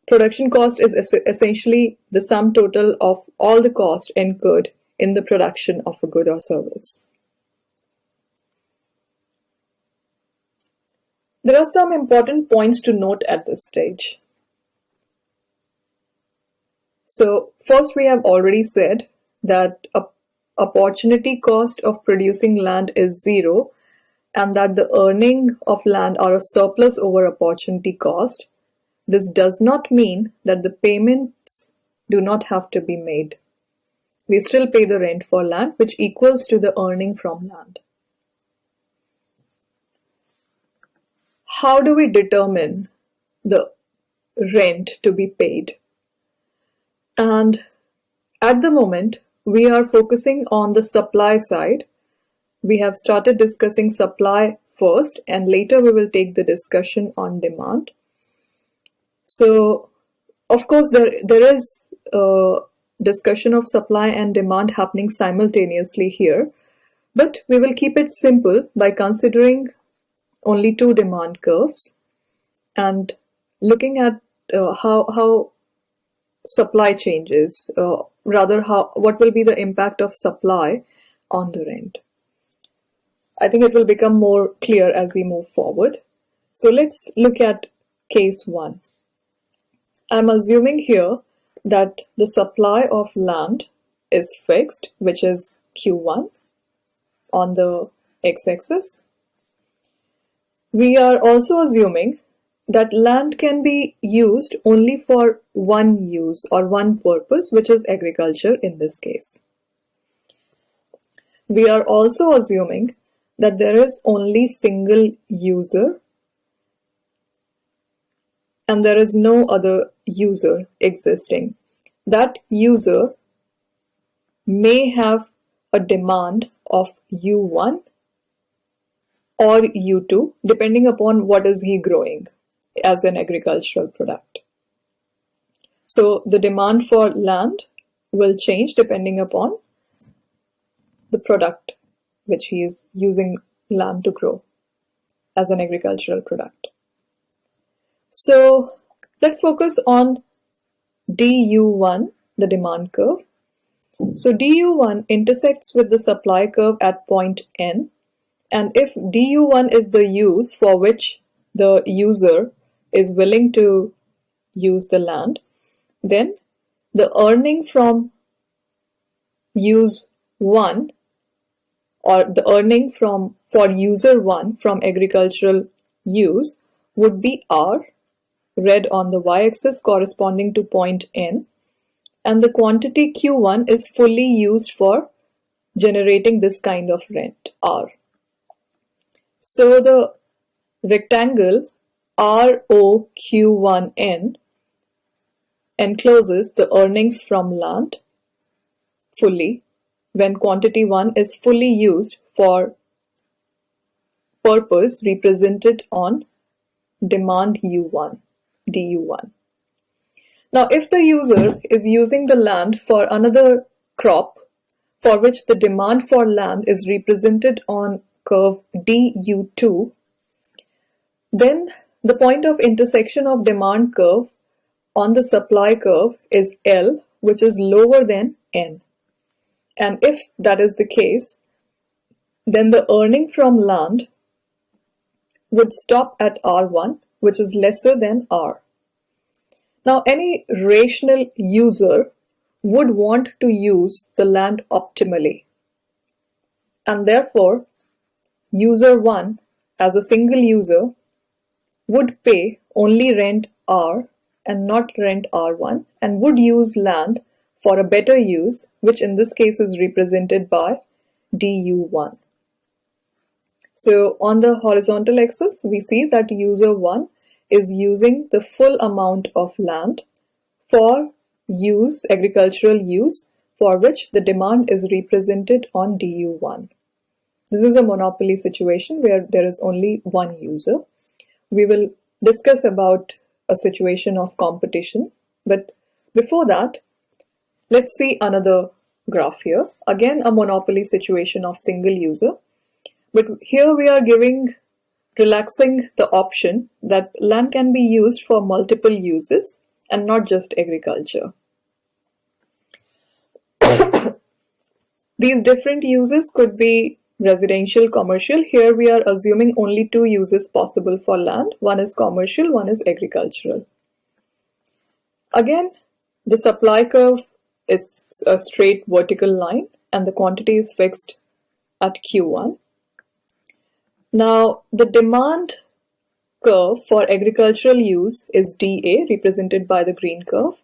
Production cost is essentially the sum total of all the costs incurred in the production of a good or service. There are some important points to note at this stage. So first, we have already said that a opportunity cost of producing land is zero and that the earning of land are a surplus over opportunity cost, this does not mean that the payments do not have to be made. We still pay the rent for land, which equals to the earning from land. How do we determine the rent to be paid? And at the moment, we are focusing on the supply side. We have started discussing supply first, and later we will take the discussion on demand. So, of course, there is a discussion of supply and demand happening simultaneously here, but we will keep it simple by considering only two demand curves and looking at how supply changes, what will be the impact of supply on the rent. I think it will become more clear as we move forward. So let's look at case 1. I'm assuming here that the supply of land is fixed, which is Q1 on the x-axis. We are also assuming that land can be used only for one use or one purpose, which is agriculture in this case. We are also assuming that there is only single user and there is no other user existing. That user may have a demand of U1 or U2 depending upon what is he growing as an agricultural product. So the demand for land will change depending upon the product which he is using land to grow as an agricultural product. So let's focus on DU1, the demand curve. So DU1 intersects with the supply curve at point N, and if DU1 is the use for which the user is willing to use the land, then the earning from use 1 or the earning for user 1 from agricultural use would be R, read on the y-axis corresponding to point N, and the quantity Q1 is fully used for generating this kind of rent, R. So the rectangle ROQ1N encloses the earnings from land fully when quantity 1 is fully used for purpose represented on demand U1, DU1. Now, if the user is using the land for another crop for which the demand for land is represented on curve DU2, then the point of intersection of demand curve on the supply curve is L, which is lower than N. And if that is the case, then the earning from land would stop at R1, which is lesser than R. Now, any rational user would want to use the land optimally, and therefore user 1 as a single user would pay only rent R and not rent R1 and would use land for a better use, which in this case is represented by DU1. So on the horizontal axis, we see that user 1 is using the full amount of land for use, agricultural use, for which the demand is represented on DU1. This is a monopoly situation where there is only one user. We will discuss about a situation of competition, but before that, let's see another graph here. Again, a monopoly situation of single user, but here we are relaxing the option that land can be used for multiple uses and not just agriculture. These different uses could be residential, commercial. Here we are assuming only two uses possible for land. One is commercial, one is agricultural. Again, the supply curve is a straight vertical line and the quantity is fixed at Q1. Now, the demand curve for agricultural use is dA, represented by the green curve,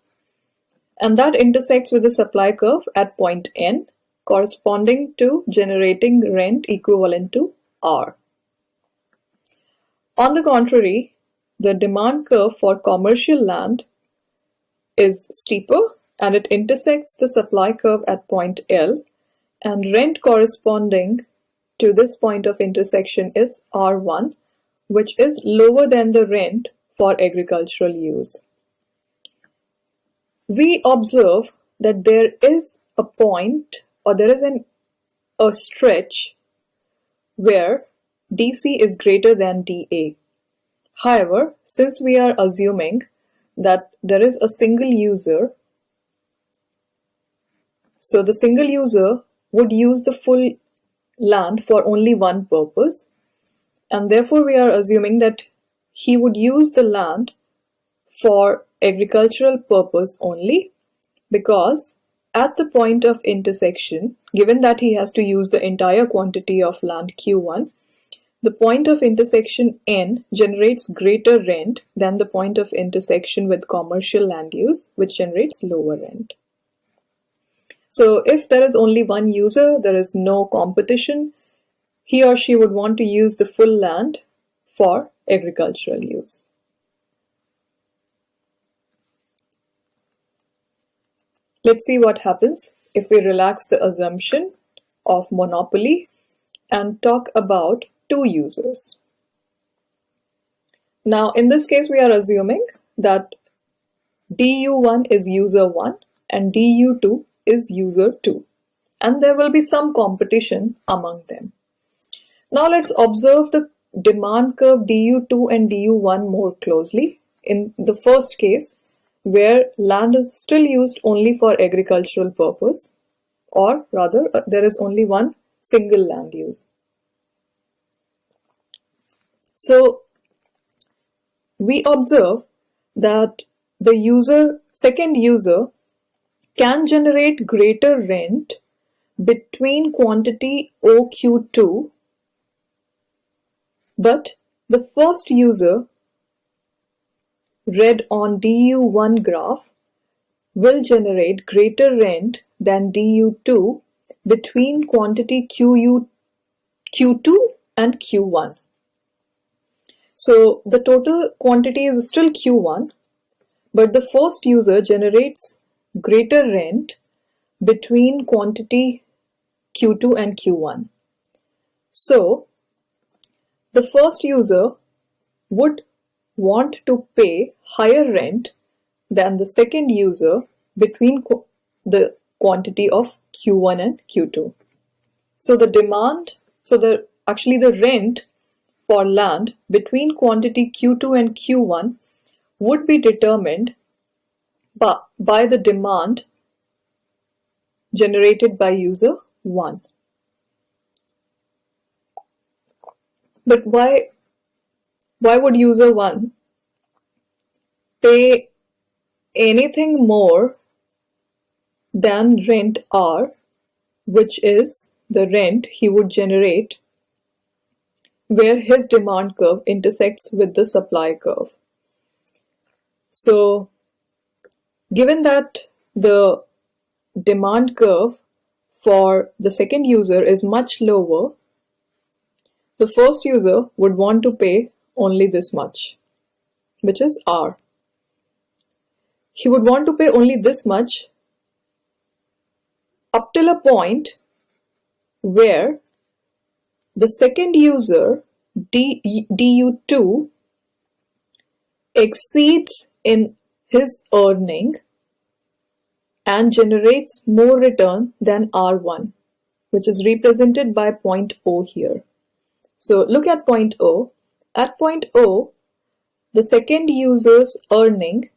and that intersects with the supply curve at point N, corresponding to generating rent equivalent to R. On the contrary, the demand curve for commercial land is steeper and it intersects the supply curve at point L, and rent corresponding to this point of intersection is R1, which is lower than the rent for agricultural use. We observe that there is a point, or there is a stretch where DC is greater than DA. However, since we are assuming that there is a single user, so the single user would use the full land for only one purpose, and therefore we are assuming that he would use the land for agricultural purpose only, because at the point of intersection, given that he has to use the entire quantity of land Q1, the point of intersection N generates greater rent than the point of intersection with commercial land use, which generates lower rent. So if there is only one user, there is no competition, he or she would want to use the full land for agricultural use. Let's see what happens if we relax the assumption of monopoly and talk about two users. Now, in this case, we are assuming that DU1 is user 1 and DU2 is user 2, and there will be some competition among them. Now, let's observe the demand curve DU2 and DU1 more closely. In the first case, where land is still used only for agricultural purpose, or rather, there is only one single land use. So, we observe that the second user can generate greater rent between quantity OQ2, but the first user, read on DU1 graph, will generate greater rent than DU2 between quantity Q2 and Q1. So the total quantity is still Q1, but the first user generates greater rent between quantity Q2 and Q1. So the first user would want to pay higher rent than the second user between the quantity of Q1 and Q2. So the rent for land between quantity Q2 and Q1 would be determined by the demand generated by user 1. But why would user 1 pay anything more than rent R, which is the rent he would generate where his demand curve intersects with the supply curve? So, given that the demand curve for the second user is much lower, the first user would want to pay only this much, which is R. He would want to pay only this much up till a point where the second user, DU2, exceeds in his earning and generates more return than R1, which is represented by point O here. So look at point O. At point O, the second user's earning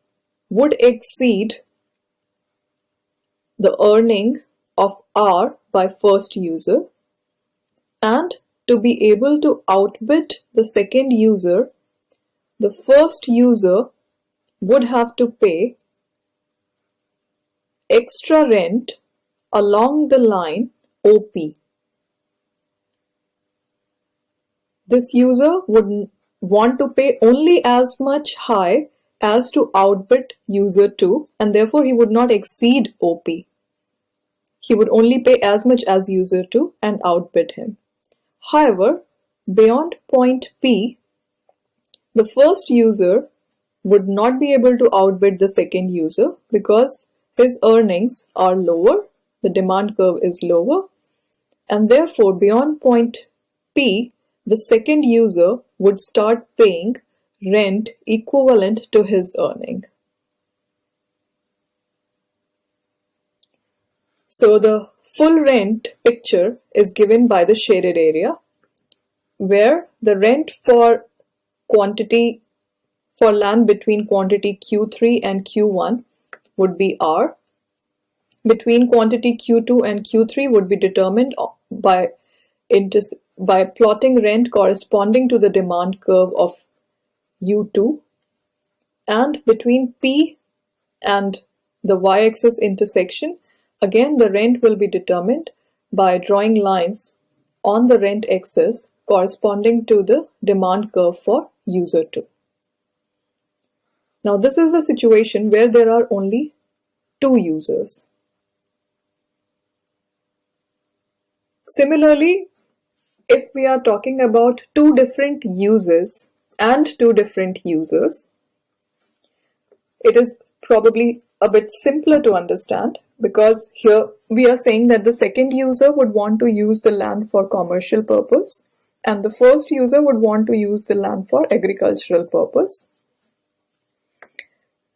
would exceed the earning of R by first user, and to be able to outbid the second user, the first user would have to pay extra rent along the line OP. This user would want to pay only as much high as to outbid user 2, and therefore he would not exceed OP. He would only pay as much as user 2 and outbid him. However, beyond point P, the first user would not be able to outbid the second user because his earnings are lower, the demand curve is lower, and therefore beyond point P, the second user would start paying rent equivalent to his earning. So the full rent picture is given by the shaded area, where the rent for quantity for land between quantity Q3 and Q1 would be R. Between quantity Q2 and Q3 would be determined by plotting rent corresponding to the demand curve of U2, and between P and the y-axis intersection, again the rent will be determined by drawing lines on the rent axis corresponding to the demand curve for user 2. Now this is a situation where there are only two users. Similarly, if we are talking about two different uses and two different users, it is probably a bit simpler to understand, because here we are saying that the second user would want to use the land for commercial purpose and the first user would want to use the land for agricultural purpose.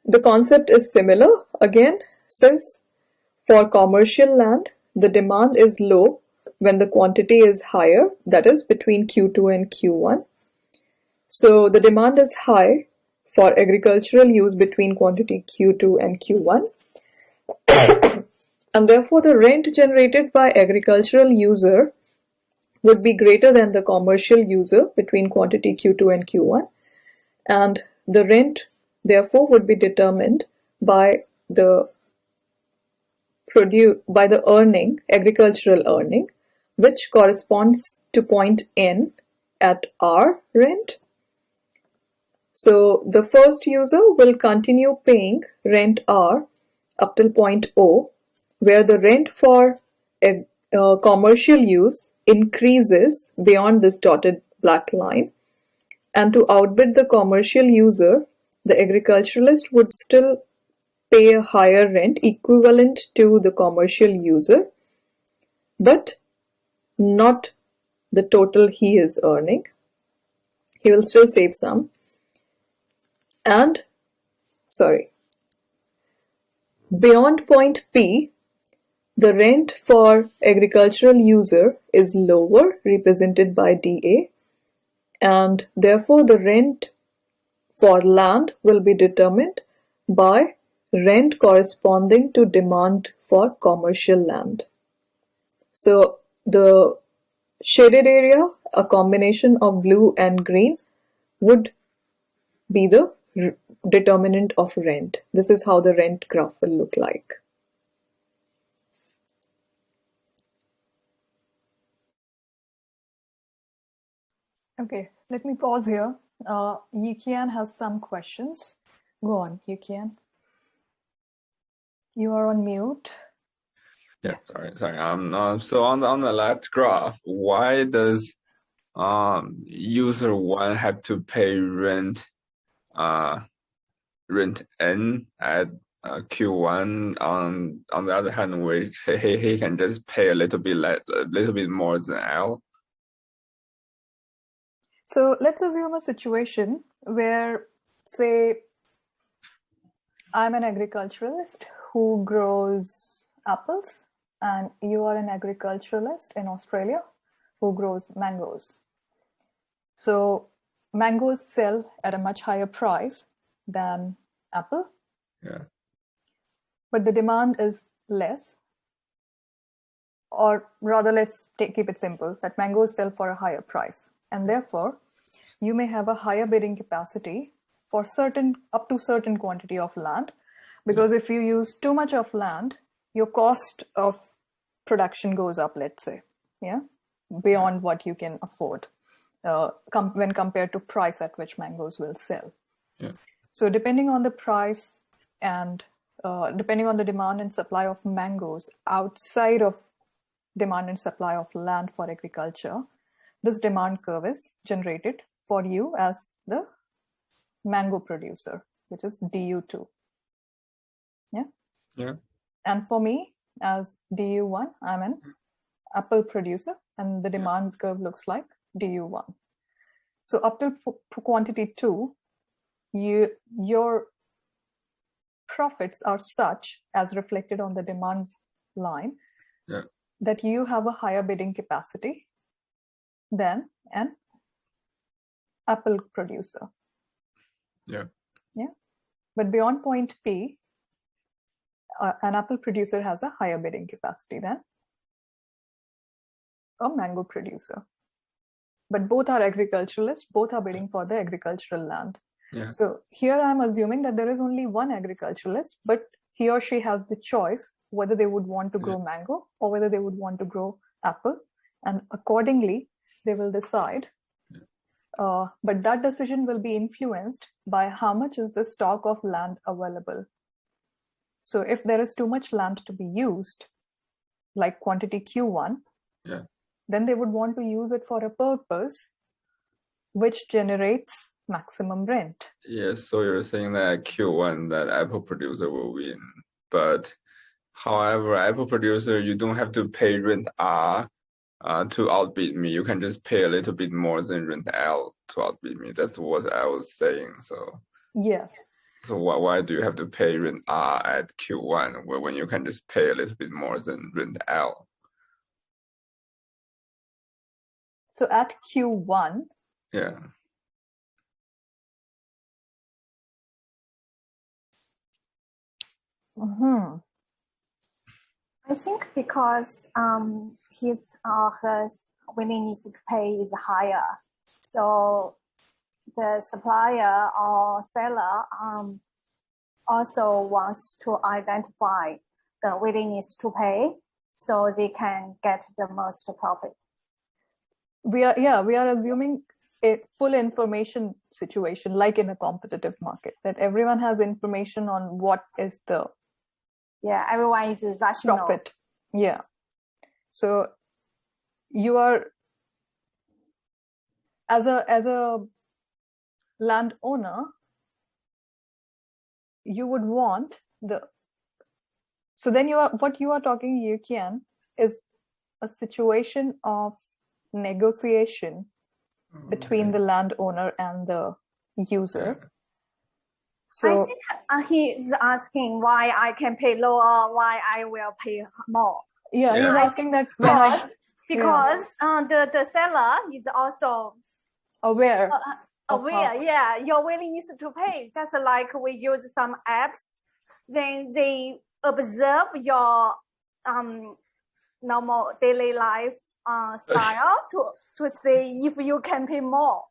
The concept is similar again, since for commercial land the demand is low when the quantity is higher, that is between Q2 and Q1. So the demand is high for agricultural use between quantity Q2 and Q1, and therefore the rent generated by agricultural user would be greater than the commercial user between quantity Q2 and Q1, and the rent therefore would be determined by the earning, agricultural earning, which corresponds to point N at R rent. So the first user will continue paying rent R up till point O, where the rent for commercial use increases beyond this dotted black line, and to outbid the commercial user, the agriculturalist would still pay a higher rent equivalent to the commercial user, but not the total he is earning. He will still save some. And, beyond point P, the rent for agricultural user is lower, represented by dA, and therefore the rent for land will be determined by rent corresponding to demand for commercial land. So the shaded area, a combination of blue and green, would be the determinant of rent. This is how the rent graph will look like. Okay, let me pause here. Yikian has some questions. Go on, Yikian. You are on mute. Yeah, sorry. So on the left graph, why does user 1 have to pay rent N at Q1? On the other hand, which he can just pay a little bit more than L. So let's assume a situation where, say, I'm an agriculturalist who grows apples, and you are an agriculturalist in Australia who grows mangoes. So mangoes sell at a much higher price than apple. Yeah. But the demand is less. Or rather, let's keep it simple, that mangoes sell for a higher price. And therefore, you may have a higher bidding capacity for up to certain quantity of land. Because if you use too much of land, your cost of production goes up, let's say, beyond what you can afford when compared to price at which mangoes will sell. So depending on the price and depending on the demand and supply of mangoes outside of demand and supply of land for agriculture, this demand curve is generated for you as the mango producer, which is DU2. And for me as DU1, I'm an apple producer, and the demand curve looks like DU1. So up to quantity 2, your profits are such, as reflected on the demand line, that you have a higher bidding capacity than an apple producer. But beyond point P, an apple producer has a higher bidding capacity than a mango producer. But both are agriculturalists, both are bidding for the agricultural land. So here I'm assuming that there is only one agriculturalist, but he or she has the choice whether they would want to grow mango or whether they would want to grow apple. And accordingly, they will decide. But that decision will be influenced by how much is the stock of land available. So if there is too much land to be used, like quantity Q1, then they would want to use it for a purpose which generates maximum rent. Yes, so you're saying that Q1, that apple producer will win. But however, apple producer, you don't have to pay rent R to outbid me. You can just pay a little bit more than rent L to outbid me. That's what I was saying. So yes. So why do you have to pay rent R at Q1 when you can just pay a little bit more than rent L? So at Q1, I think because his or her willingness to pay is higher, so the supplier or seller also wants to identify the willingness to pay so they can get the most profit. We are assuming a full information situation, like in a competitive market, that everyone has information on what is the everyone is rational. Profit. So you are, as a landowner, you would want so then what you are talking, Yukian, is a situation of negotiation between the landowner and the user. So I think he is asking why I can pay lower, why I will pay more. He's asking that because the seller is also aware. Your willingness to pay. Just like we use some apps, then they observe your normal daily life style to see if you can pay more.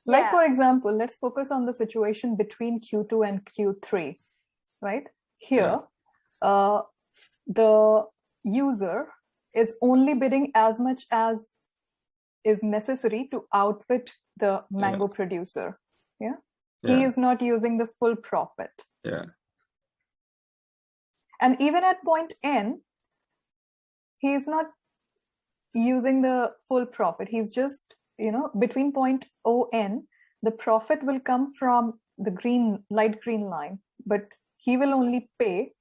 Like, for example, let's focus on the situation between Q2 and Q3, right? Here, the user is only bidding as much as is necessary to outbid the mango producer. He is not using the full profit. And even at point N, he is not using the full profit. He's just, between point ON, the profit will come from the light green line, but he will only pay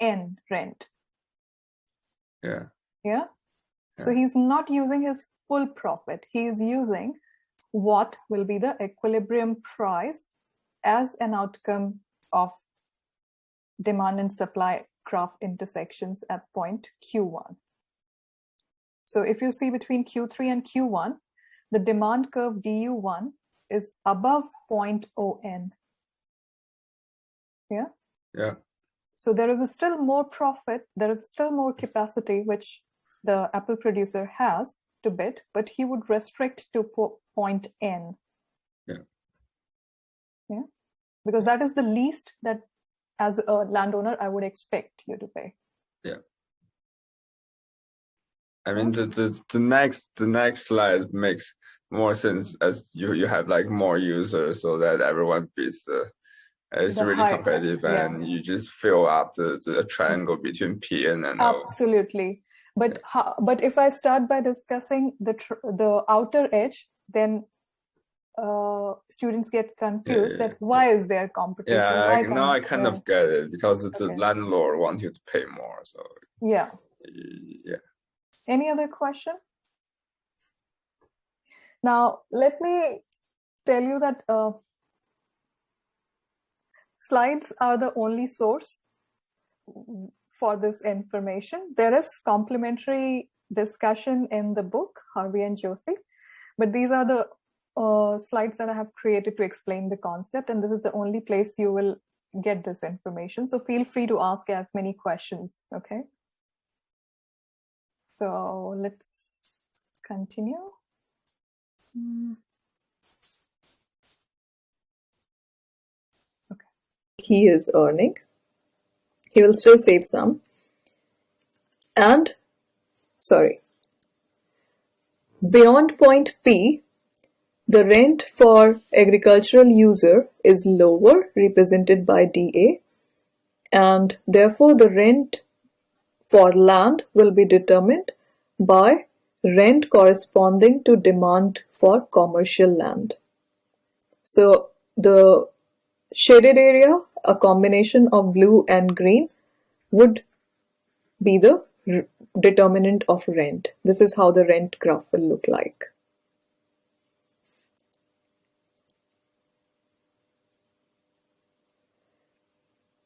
N rent. So he's not using his full profit. He is using what will be the equilibrium price as an outcome of demand and supply graph intersections at point Q1. So if you see between Q3 and Q1, the demand curve DU1 is above point ON. So there is still more profit, there is still more capacity which the apple producer has to bid, but he would restrict to point N. Because that is the least that as a landowner I would expect you to pay. I mean, the next slide makes more sense as you have like more users, so that everyone beats it's really competitive, and you just fill up the triangle between P and O. Absolutely. But but if I start by discussing the outer edge, then students get confused that why is there competition? Yeah, now I kind of get it, because the landlord wants you to pay more. So yeah. Any other question? Now let me tell you that slides are the only source for this information. There is complementary discussion in the book, Harvey and Josie, but these are the slides that I have created to explain the concept, and this is the only place you will get this information. So feel free to ask as many questions, okay? So let's continue. Okay. He is earning. He will still save some. And, sorry, beyond point P, the rent for agricultural user is lower, represented by dA, and therefore the rent for land will be determined by rent corresponding to demand for commercial land. So the shaded area, a combination of blue and green, would be the determinant of rent. This is how the rent graph will look like.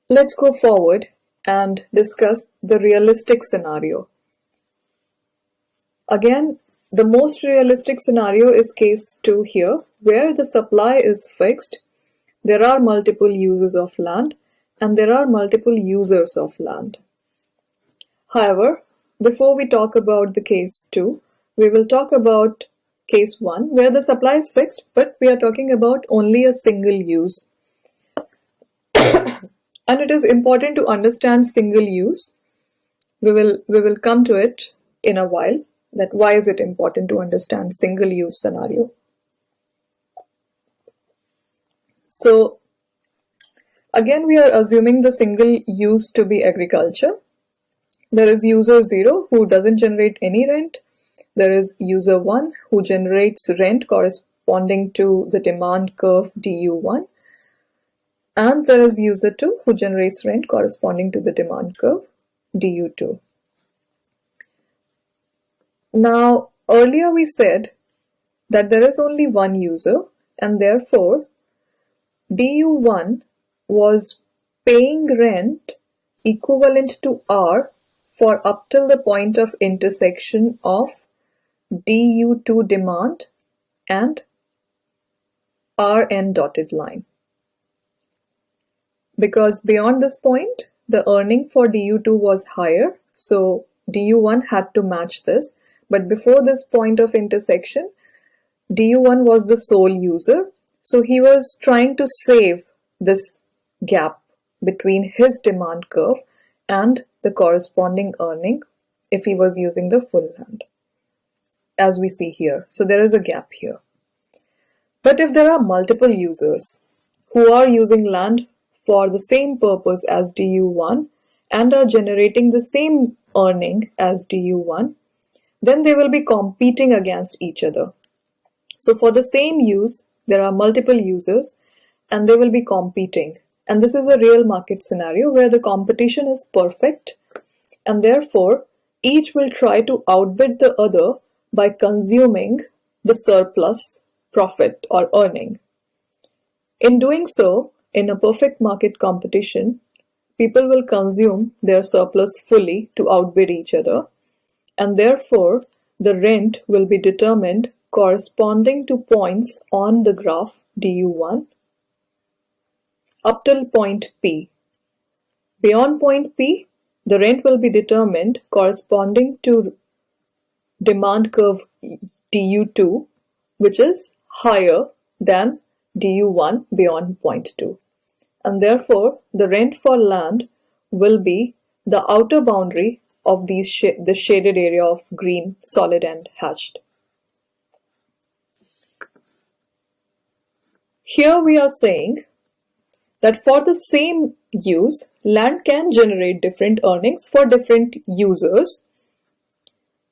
Let's go forward and discuss the realistic scenario. Again, the most realistic scenario is case 2 here, where the supply is fixed, there are multiple uses of land, and there are multiple users of land. However, before we talk about the case 2, we will talk about case 1, where the supply is fixed, but we are talking about only a single use. And it is important to understand single use. We will come to it in a while, that why is it important to understand single use scenario. So again, we are assuming the single use to be agriculture. There is user 0 who doesn't generate any rent. There is user 1 who generates rent corresponding to the demand curve du1. And there is user 2 who generates rent corresponding to the demand curve du2. Now, earlier we said that there is only one user, and therefore du1 was paying rent equivalent to R for up till the point of intersection of du2 demand and Rn dotted line. Because beyond this point, the earning for du2 was higher, so du1 had to match this. But before this point of intersection, du1 was the sole user, so he was trying to save this gap between his demand curve and the corresponding earning if he was using the full land, as we see here. So there is a gap here. But if there are multiple users who are using land for the same purpose as du1 and are generating the same earning as du1, then they will be competing against each other. So for the same use, there are multiple users and they will be competing. And this is a real market scenario where the competition is perfect, and therefore each will try to outbid the other by consuming the surplus profit or earning. In doing so, in a perfect market competition, people will consume their surplus fully to outbid each other, and therefore the rent will be determined corresponding to points on the graph du1 up till point P. Beyond point P, the rent will be determined corresponding to demand curve du2, which is higher than du1 beyond point 2. And therefore, the rent for land will be the outer boundary of the shaded area of green, solid and hatched. Here we are saying that for the same use, land can generate different earnings for different users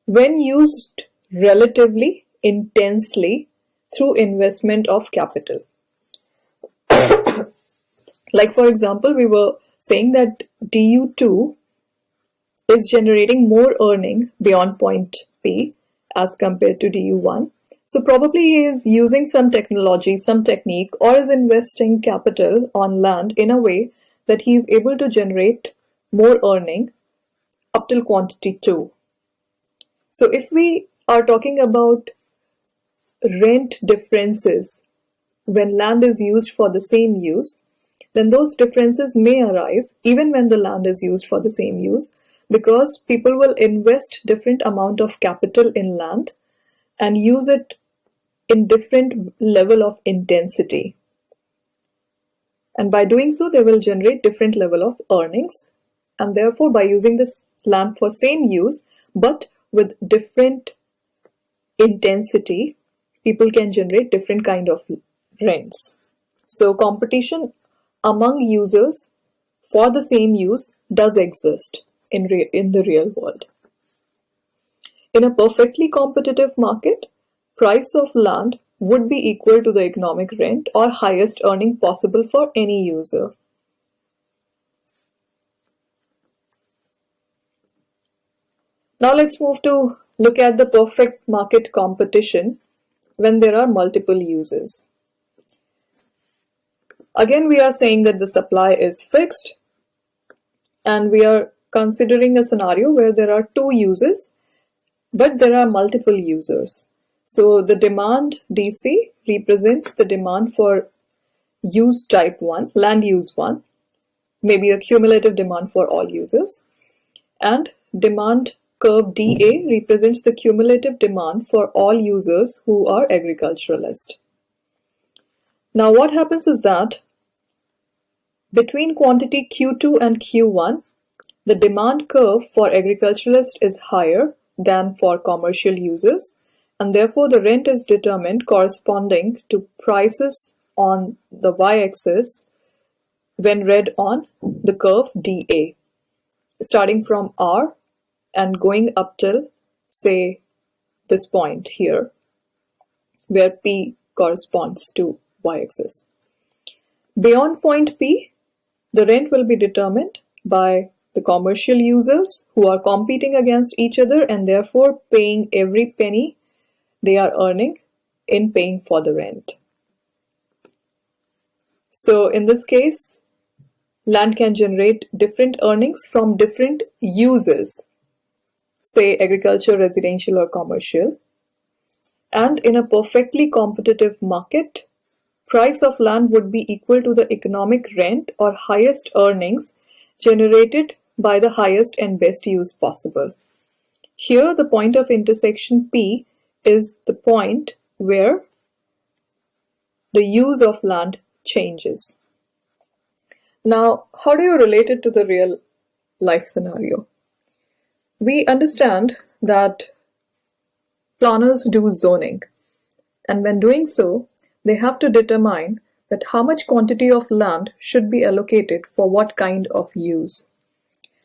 when used relatively intensely through investment of capital. Like for example, we were saying that DU2 is generating more earning beyond point P as compared to DU1. So probably he is using some technology, some technique, or is investing capital on land in a way that he is able to generate more earning up till quantity 2. So if we are talking about rent differences when land is used for the same use, then those differences may arise even when the land is used for the same use, because people will invest different amount of capital in land and use it in different level of intensity. And by doing so, they will generate different level of earnings. And therefore, by using this land for same use, but with different intensity, people can generate different kind of rents. So competition among users for the same use does exist in the real world. In a perfectly competitive market, price of land would be equal to the economic rent or highest earning possible for any user. Now let's move to look at the perfect market competition when there are multiple uses. Again, we are saying that the supply is fixed, and we are considering a scenario where there are 2 uses, but there are multiple users. So the demand DC represents the demand for use type 1, land use 1, maybe a cumulative demand for all users, and demand curve DA represents the cumulative demand for all users who are agriculturalists. Now what happens is that between quantity Q2 and Q1, the demand curve for agriculturalists is higher than for commercial users, and therefore the rent is determined corresponding to prices on the y-axis when read on the curve DA, starting from R and going up till, say, this point here, where P corresponds to y-axis. Beyond point P, the rent will be determined by the commercial users who are competing against each other and therefore paying every penny they are earning in paying for the rent. So in this case, land can generate different earnings from different uses, say agriculture, residential or commercial. And in a perfectly competitive market, price of land would be equal to the economic rent or highest earnings generated by the highest and best use possible. Here, the point of intersection P is the point where the use of land changes. Now, how do you relate it to the real life scenario? We understand that planners do zoning, and when doing so, they have to determine that how much quantity of land should be allocated for what kind of use.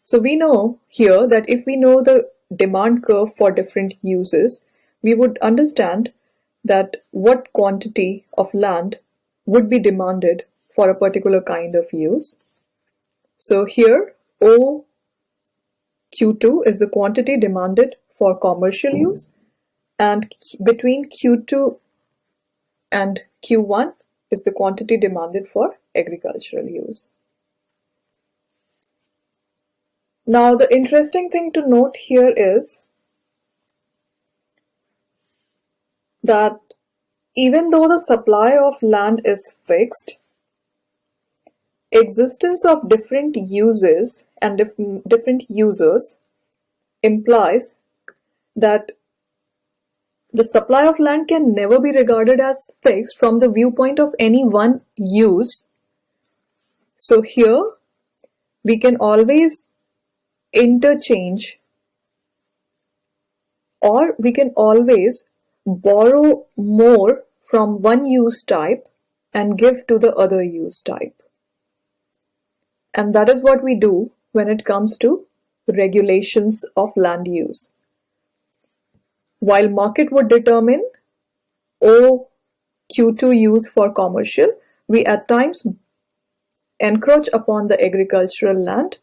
So we know here that if we know the demand curve for different uses, we would understand that what quantity of land would be demanded for a particular kind of use. So here OQ2 is the quantity demanded for commercial use, and between Q2 and Q1 is the quantity demanded for agricultural use. Now the interesting thing to note here is that even though the supply of land is fixed, existence of different uses and different users implies that the supply of land can never be regarded as fixed from the viewpoint of any one use. So here we can always interchange or we can always borrow more from one use type and give to the other use type. And that is what we do when it comes to regulations of land use. While market would determine OQ2 use for commercial, we at times encroach upon the agricultural land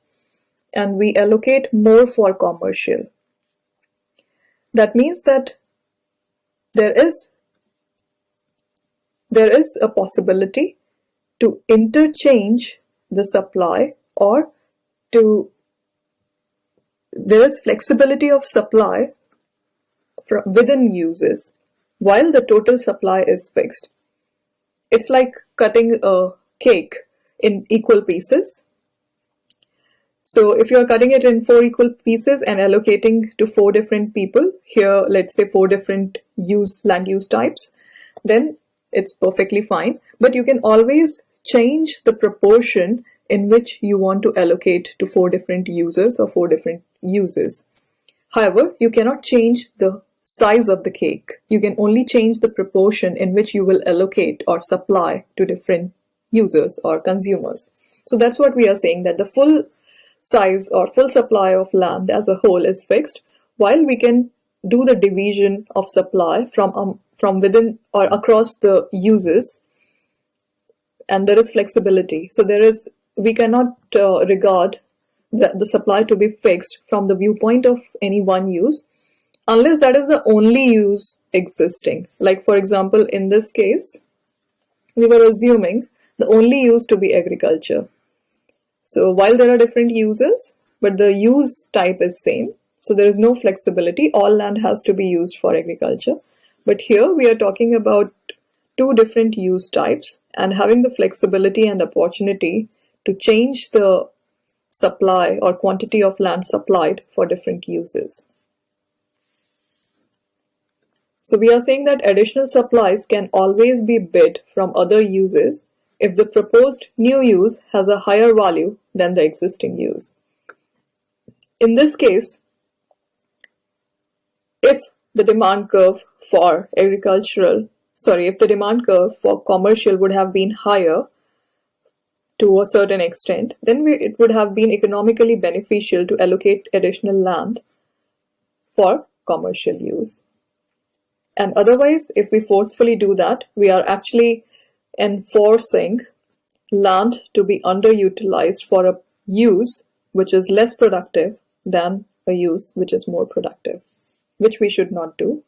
and we allocate more for commercial. That means that there is a possibility to interchange the supply, or there is flexibility of supply within uses while the total supply is fixed. It's like cutting a cake in equal pieces. So if you are cutting it in 4 equal pieces and allocating to 4 different people, here let's say 4 different land use types, then it's perfectly fine. But you can always change the proportion in which you want to allocate to 4 different users or 4 different uses. However, you cannot change the size of the cake. You can only change the proportion in which you will allocate or supply to different users or consumers. So that's what we are saying, that the full size or full supply of land as a whole is fixed, while we can do the division of supply from within or across the uses, and there is flexibility. So we cannot regard the supply to be fixed from the viewpoint of any one use, unless that is the only use existing. Like for example, in this case, we were assuming the only use to be agriculture. So while there are different uses, but the use type is same, so there is no flexibility. All land has to be used for agriculture. But here we are talking about 2 different use types and having the flexibility and opportunity to change the supply or quantity of land supplied for different uses. So we are saying that additional supplies can always be bid from other uses if the proposed new use has a higher value than the existing use. In this case, if the demand curve for commercial would have been higher to a certain extent, then it would have been economically beneficial to allocate additional land for commercial use. And otherwise, if we forcefully do that, we are actually enforcing land to be underutilized for a use which is less productive than a use which is more productive, which we should not do.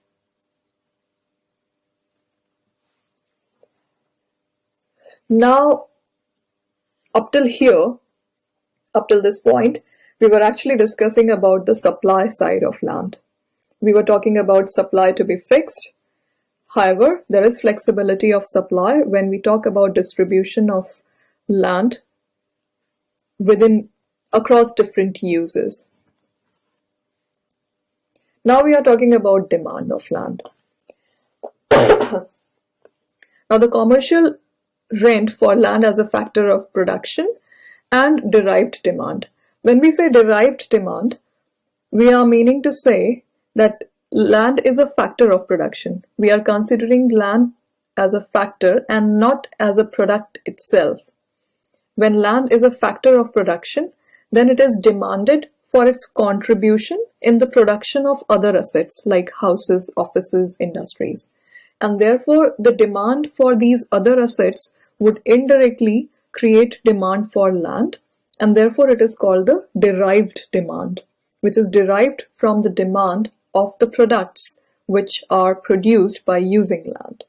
Now, up till this point, we were actually discussing about the supply side of land. We were talking about supply to be fixed. However, there is flexibility of supply when we talk about distribution of land across different uses. Now we are talking about demand of land. Now the commercial rent for land as a factor of production and derived demand. When we say derived demand, we are meaning to say that land is a factor of production. We are considering land as a factor and not as a product itself. When land is a factor of production, then it is demanded for its contribution in the production of other assets like houses, offices, industries. And therefore, the demand for these other assets would indirectly create demand for land, and therefore it is called the derived demand, which is derived from the demand of the products which are produced by using land.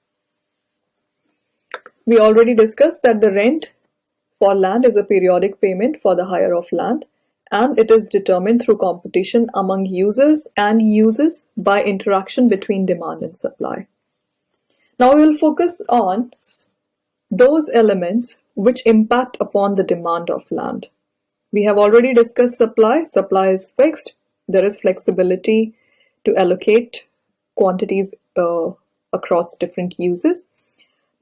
We already discussed that the rent for land is a periodic payment for the hire of land, and it is determined through competition among users and uses by interaction between demand and supply. Now we will focus on those elements which impact upon the demand of land. We have already discussed supply. Supply is fixed. There is flexibility to allocate quantities across different uses.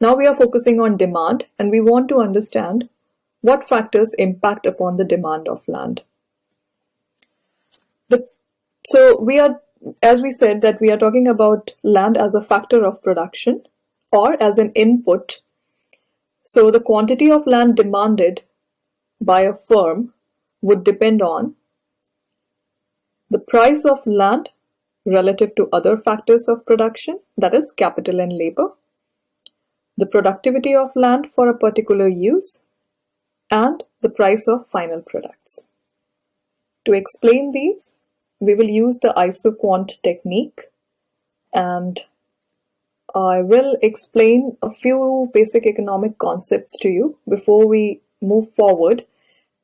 Now we are focusing on demand, and we want to understand what factors impact upon the demand of land. So we are as we said, that we are talking about land as a factor of production or as an input. So the quantity of land demanded by a firm would depend on the price of land relative to other factors of production, that is capital and labor, the productivity of land for a particular use, and the price of final products. To explain these, we will use the isoquant technique, and I will explain a few basic economic concepts to you before we move forward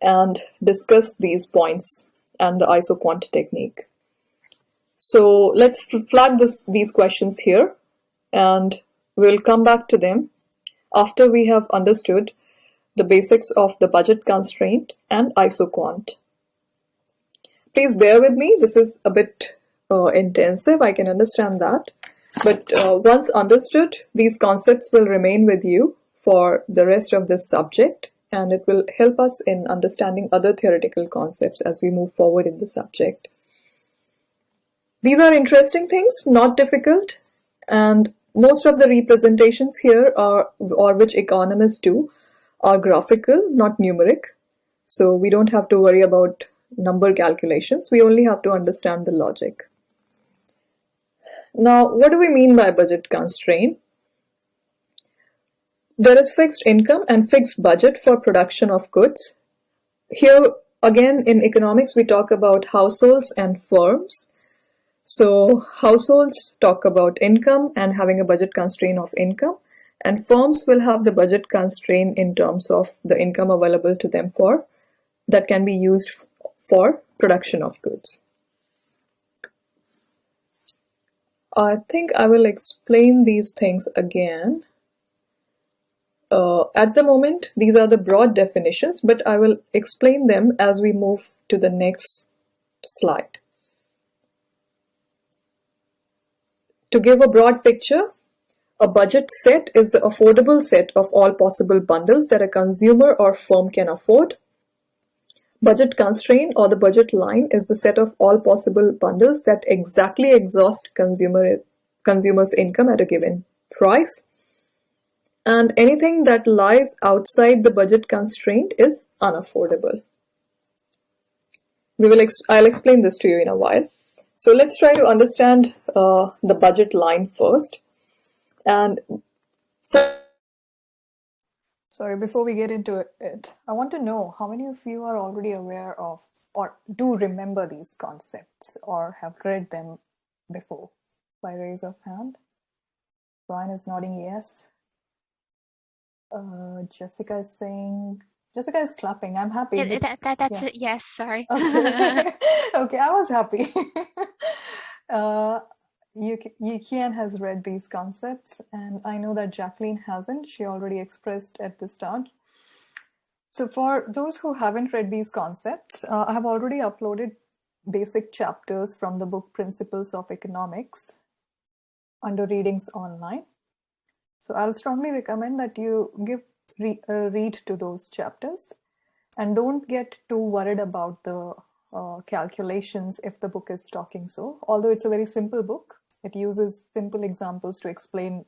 and discuss these points and the isoquant technique. So let's flag these questions here, and we'll come back to them after we have understood the basics of the budget constraint and isoquant. Please bear with me, this is a bit intensive, I can understand that. But once understood, these concepts will remain with you for the rest of this subject, and it will help us in understanding other theoretical concepts as we move forward in the subject. These are interesting things, not difficult, and most of the representations here are, or which economists do, are graphical, not numeric. So we don't have to worry about number calculations, we only have to understand the logic. Now, what do we mean by budget constraint? There is fixed income and fixed budget for production of goods. Here, again, in economics, we talk about households and firms. So, households talk about income and having a budget constraint of income, and firms will have the budget constraint in terms of the income available to them for that can be used for production of goods. I think I will explain these things again. At the moment, these are the broad definitions, but I will explain them as we move to the next slide. To give a broad picture, a budget set is the affordable set of all possible bundles that a consumer or firm can afford. Budget constraint or the budget line is the set of all possible bundles that exactly exhaust consumer's income at a given price. And anything that lies outside the budget constraint is unaffordable. I'll explain this to you in a while. So let's try to understand the budget line first. And before we get into it, I want to know how many of you are already aware of or do remember these concepts or have read them before? By raise of hand. Brian is nodding yes. Jessica is clapping. I'm happy. That's it. Yes, sorry. Okay, okay, I was happy. Yiqian has read these concepts, and I know that Jacqueline hasn't. She already expressed at the start. So for those who haven't read these concepts, I have already uploaded basic chapters from the book Principles of Economics under Readings Online. So I'll strongly recommend that you give a read to those chapters and don't get too worried about the calculations if the book is talking so. Although it's a very simple book, it uses simple examples to explain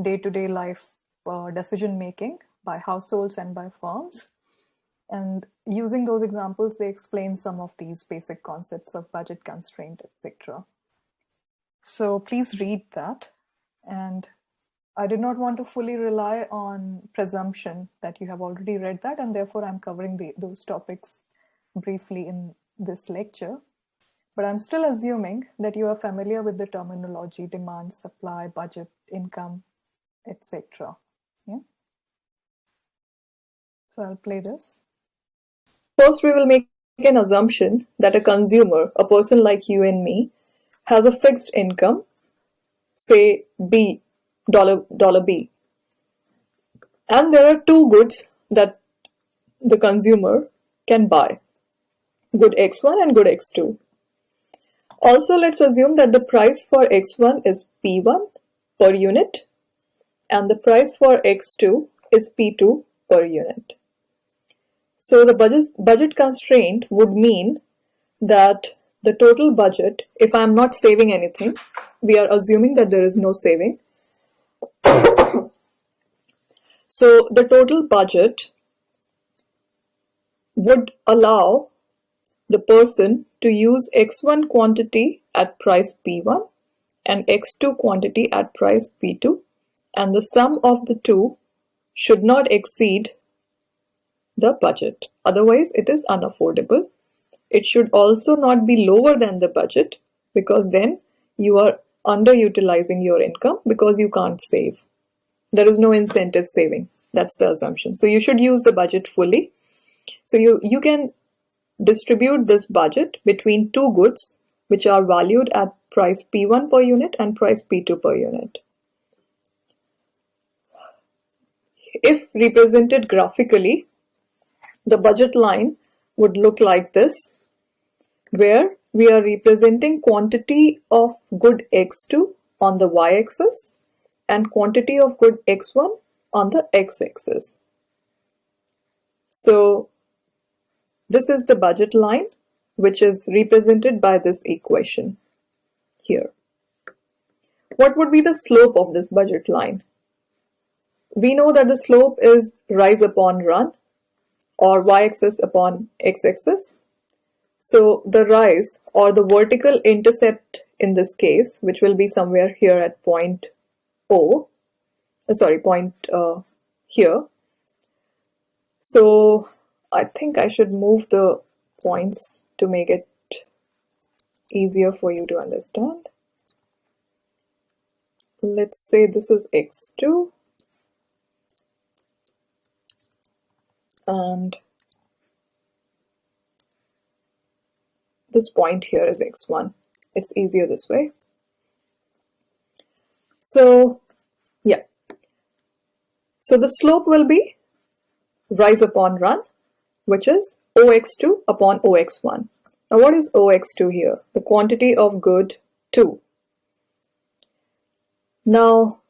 day-to-day life decision making by households and by firms. And using those examples, they explain some of these basic concepts of budget constraint, etc. So please read that. And I did not want to fully rely on presumption that you have already read that, and therefore I'm covering those topics briefly in this lecture. But I'm still assuming that you are familiar with the terminology demand, supply, budget, income, etc. Yeah? So I'll play this. First, we will make an assumption that a consumer, a person like you and me, has a fixed income, say B, dollar B. And there are two goods that the consumer can buy, good X1 and good X2. Also, let's assume that the price for X1 is P1 per unit and the price for X2 is P2 per unit. So the budget constraint would mean that the total budget, if I'm not saving anything, we are assuming that there is no saving. So the total budget would allow the person to use X1 quantity at price P1 and X2 quantity at price P2, and the sum of the two should not exceed the budget. Otherwise, it is unaffordable. It should also not be lower than the budget, because then you are underutilizing your income because you can't save. There is no incentive saving. That's the assumption. So you should use the budget fully. So you can distribute this budget between two goods which are valued at price P1 per unit and price P2 per unit. If represented graphically, the budget line would look like this, where we are representing quantity of good X2 on the y-axis and quantity of good X1 on the x-axis. So this is the budget line, which is represented by this equation here. What would be the slope of this budget line? We know that the slope is rise upon run, or y-axis upon x-axis. So the rise, or the vertical intercept in this case, which will be somewhere here at point here. So I think I should move the points to make it easier for you to understand. Let's say this is X2 and this point here is X1. It's easier this way. So yeah, so the slope will be rise upon run, which is OX2 upon OX1. Now what is OX2 here? The quantity of good 2. Now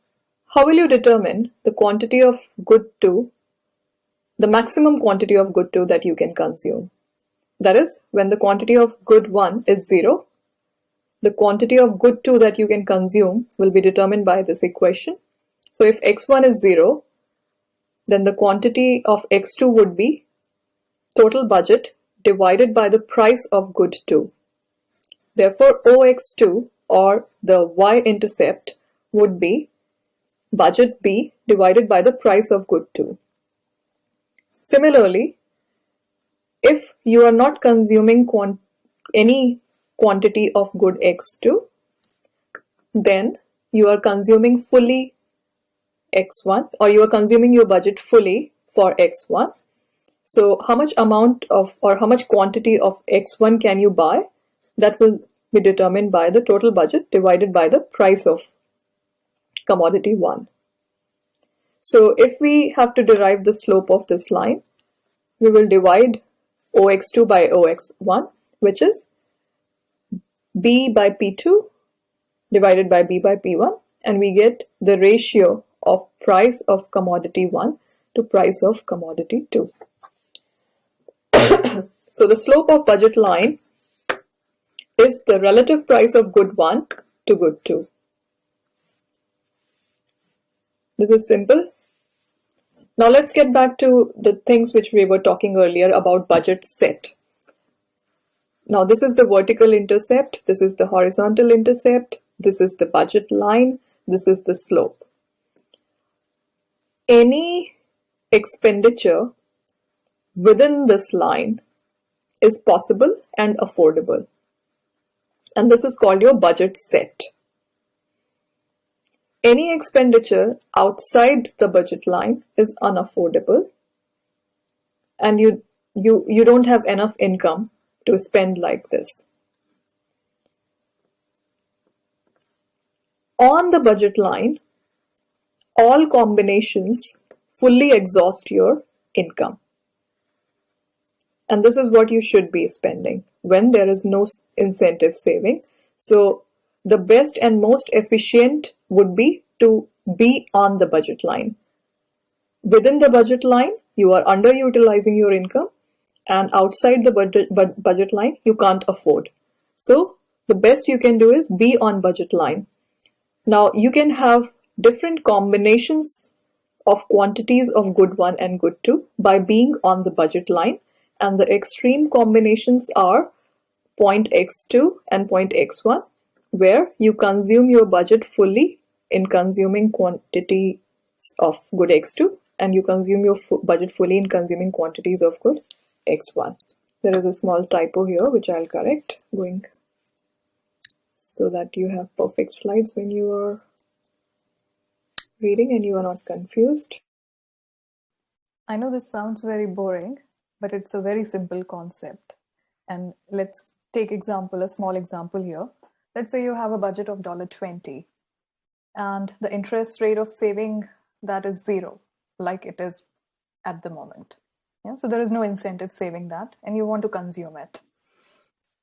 how will you determine the quantity of good 2, the maximum quantity of good 2 that you can consume? That is, when the quantity of good 1 is 0, the quantity of good 2 that you can consume will be determined by this equation. So if X1 is 0, then the quantity of X2 would be total budget divided by the price of good 2. Therefore, OX2, or the y-intercept, would be budget B divided by the price of good 2. Similarly, if you are not consuming any quantity of good X2, then you are consuming fully X1, or you are consuming your budget fully for X1. So how much amount of, or how much quantity of X1 can you buy? That will be determined by the total budget divided by the price of commodity 1. So if we have to derive the slope of this line, we will divide OX2 by OX1, which is B by P2 divided by B by P1, and we get the ratio of price of commodity 1 to price of commodity 2. So the slope of budget line is the relative price of good 1 to good 2. This is simple. Now let's get back to the things which we were talking earlier about budget set. Now this is the vertical intercept, this is the horizontal intercept, this is the budget line, this is the slope. Any expenditure within this line is possible and affordable, and this is called your budget set. Any expenditure outside the budget line is unaffordable, and you don't have enough income to spend like this. On the budget line, all combinations fully exhaust your income. And this is what you should be spending when there is no incentive saving. So the best and most efficient would be to be on the budget line. Within the budget line, you are underutilizing your income, and outside the budget line, you can't afford. So the best you can do is be on budget line. Now you can have different combinations of quantities of good 1 and good 2 by being on the budget line, and the extreme combinations are point x2 and point x1, where you consume your budget fully in consuming quantities of good x2, and you consume your budget fully in consuming quantities of good x1. There is a small typo here which I'll correct, going so that you have perfect slides when you are reading and you are not confused. I know this sounds very boring, but it's a very simple concept. And let's take a small example here. Let's say you have a budget of $20 and the interest rate of saving that is 0, like it is at the moment. Yeah, so there is no incentive saving that, and you want to consume it.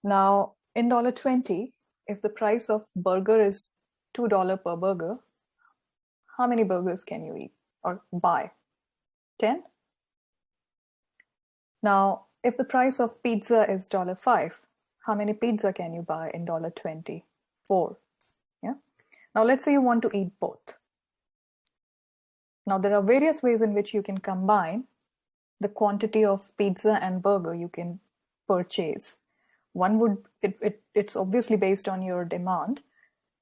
Now, in $20, if the price of burger is $2 per burger, how many burgers can you eat or buy? 10? Now, if the price of pizza is $5, how many pizza can you buy in $20? 4. Yeah. Now, let's say you want to eat both. Now, there are various ways in which you can combine the quantity of pizza and burger you can purchase. One would, it's obviously based on your demand,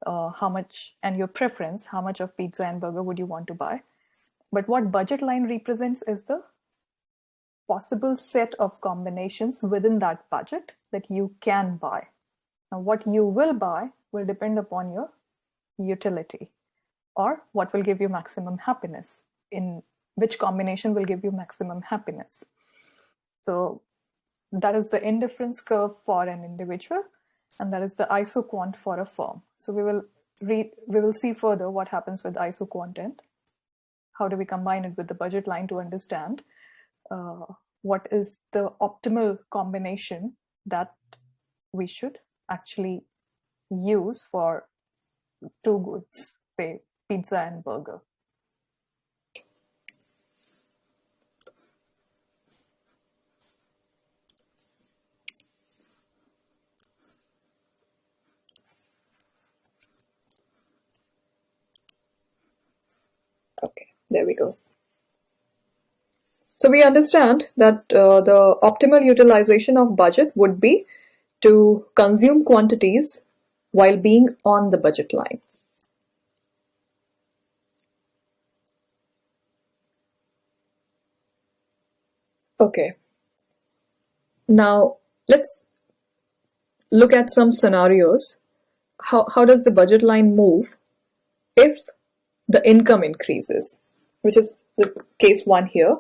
how much, and your preference, how much of pizza and burger would you want to buy. But what budget line represents is the possible set of combinations within that budget that you can buy. Now, what you will buy will depend upon your utility, or what will give you maximum happiness, in which combination will give you maximum happiness. So that is the indifference curve for an individual, and that is the isoquant for a firm. So we will see further what happens with isoquant and how do we combine it with the budget line to understand what is the optimal combination that we should actually use for two goods, say pizza and burger. Okay, there we go. So we understand that the optimal utilization of budget would be to consume quantities while being on the budget line. Okay. Now let's look at some scenarios. How does the budget line move if the income increases, which is the case 1 here,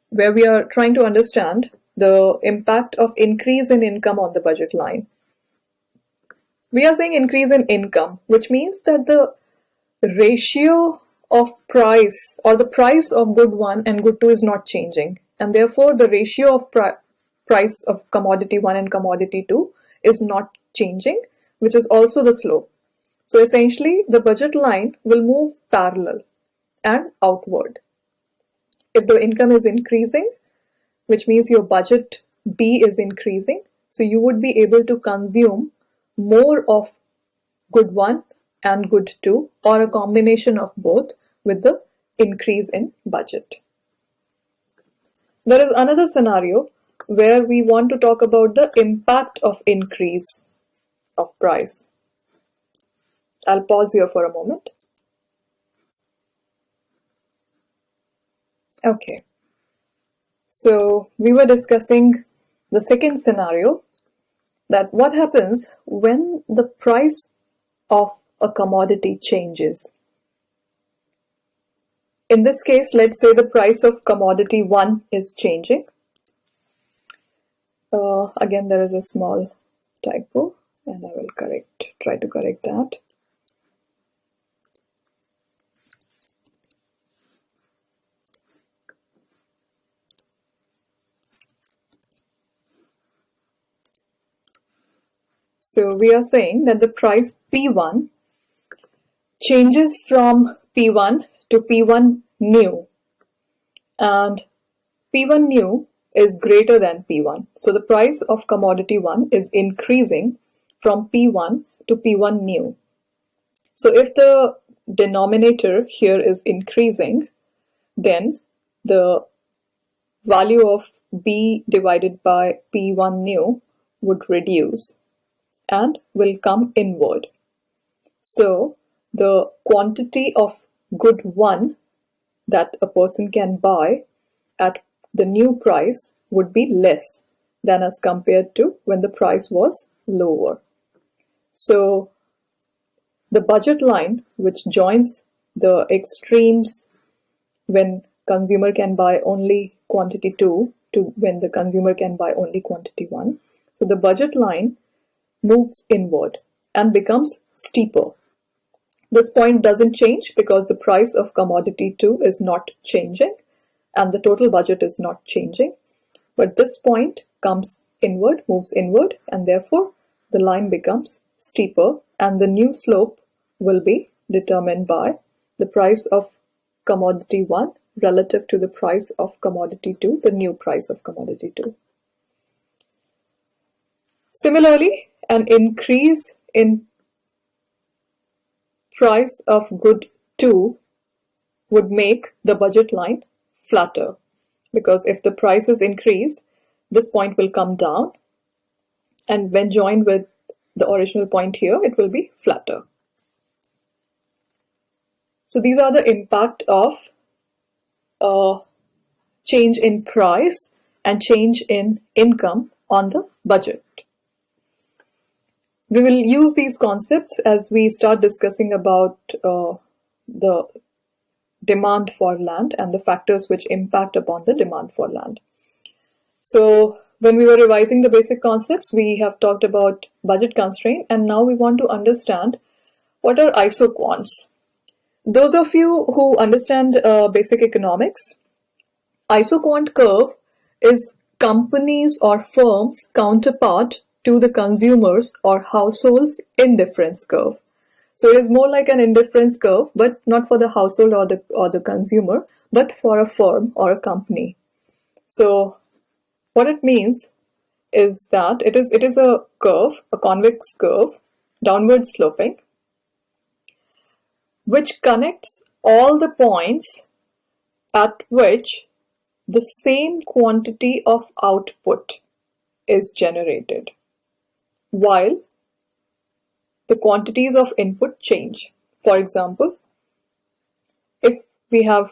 where we are trying to understand the impact of increase in income on the budget line. We are saying increase in income, which means that the ratio of price or the price of good 1 and good 2 is not changing, and therefore the ratio of price of commodity 1 and commodity 2 is not changing, which is also the slope. So essentially the budget line will move parallel and outward. If the income is increasing, which means your budget B is increasing, so you would be able to consume more of good 1 and good 2, or a combination of both, with the increase in budget. There is another scenario where we want to talk about the impact of increase of price. I'll pause here for a moment. Okay. So we were discussing the second scenario, that what happens when the price of a commodity changes. In this case, let's say the price of commodity 1 is changing. Again, there is a small typo, and I will try to correct that. So we are saying that the price P1 changes from P1 to P1 new, and P1 new is greater than P1. So the price of commodity 1 is increasing from P1 to P1 new. So if the denominator here is increasing, then the value of B divided by P1 new would reduce and will come inward. So the quantity of good 1 that a person can buy at the new price would be less than as compared to when the price was lower. So the budget line, which joins the extremes when consumer can buy only quantity 2 to when the consumer can buy only quantity 1. So the budget line moves inward and becomes steeper. This point doesn't change because the price of commodity 2 is not changing and the total budget is not changing. But this point comes inward, moves inward, and therefore the line becomes steeper, and the new slope will be determined by the price of commodity 1 relative to the price of commodity 2, the new price of commodity 2. Similarly, an increase in price of good 2 would make the budget line flatter, because if the prices increase, this point will come down, and when joined with the original point here, it will be flatter. So these are the impact of change in price and change in income on the budget. We will use these concepts as we start discussing about the demand for land and the factors which impact upon the demand for land. So when we were revising the basic concepts, we have talked about budget constraint, and now we want to understand what are isoquants. Those of you who understand basic economics, isoquant curve is companies or firms' counterpart to the consumers or households' indifference curve. So it is more like an indifference curve, but not for the household or the consumer, but for a firm or a company. So what it means is that it is a curve, a convex curve, downward sloping, which connects all the points at which the same quantity of output is generated, while the quantities of input change. For example, if we have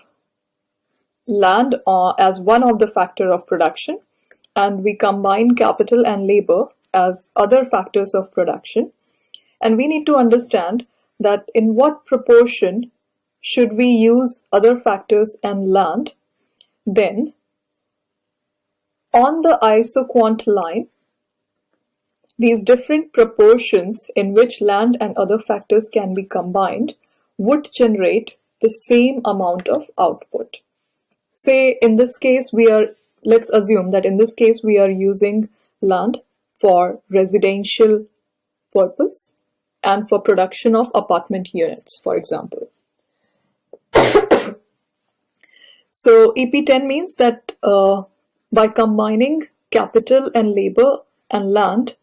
land as one of the factor of production, and we combine capital and labor as other factors of production, and we need to understand that in what proportion should we use other factors and land, then on the isoquant line, these different proportions in which land and other factors can be combined would generate the same amount of output. Say in this case let's assume that in this case we are using land for residential purpose and for production of apartment units, for example. So EP10 means that by combining capital and labor and land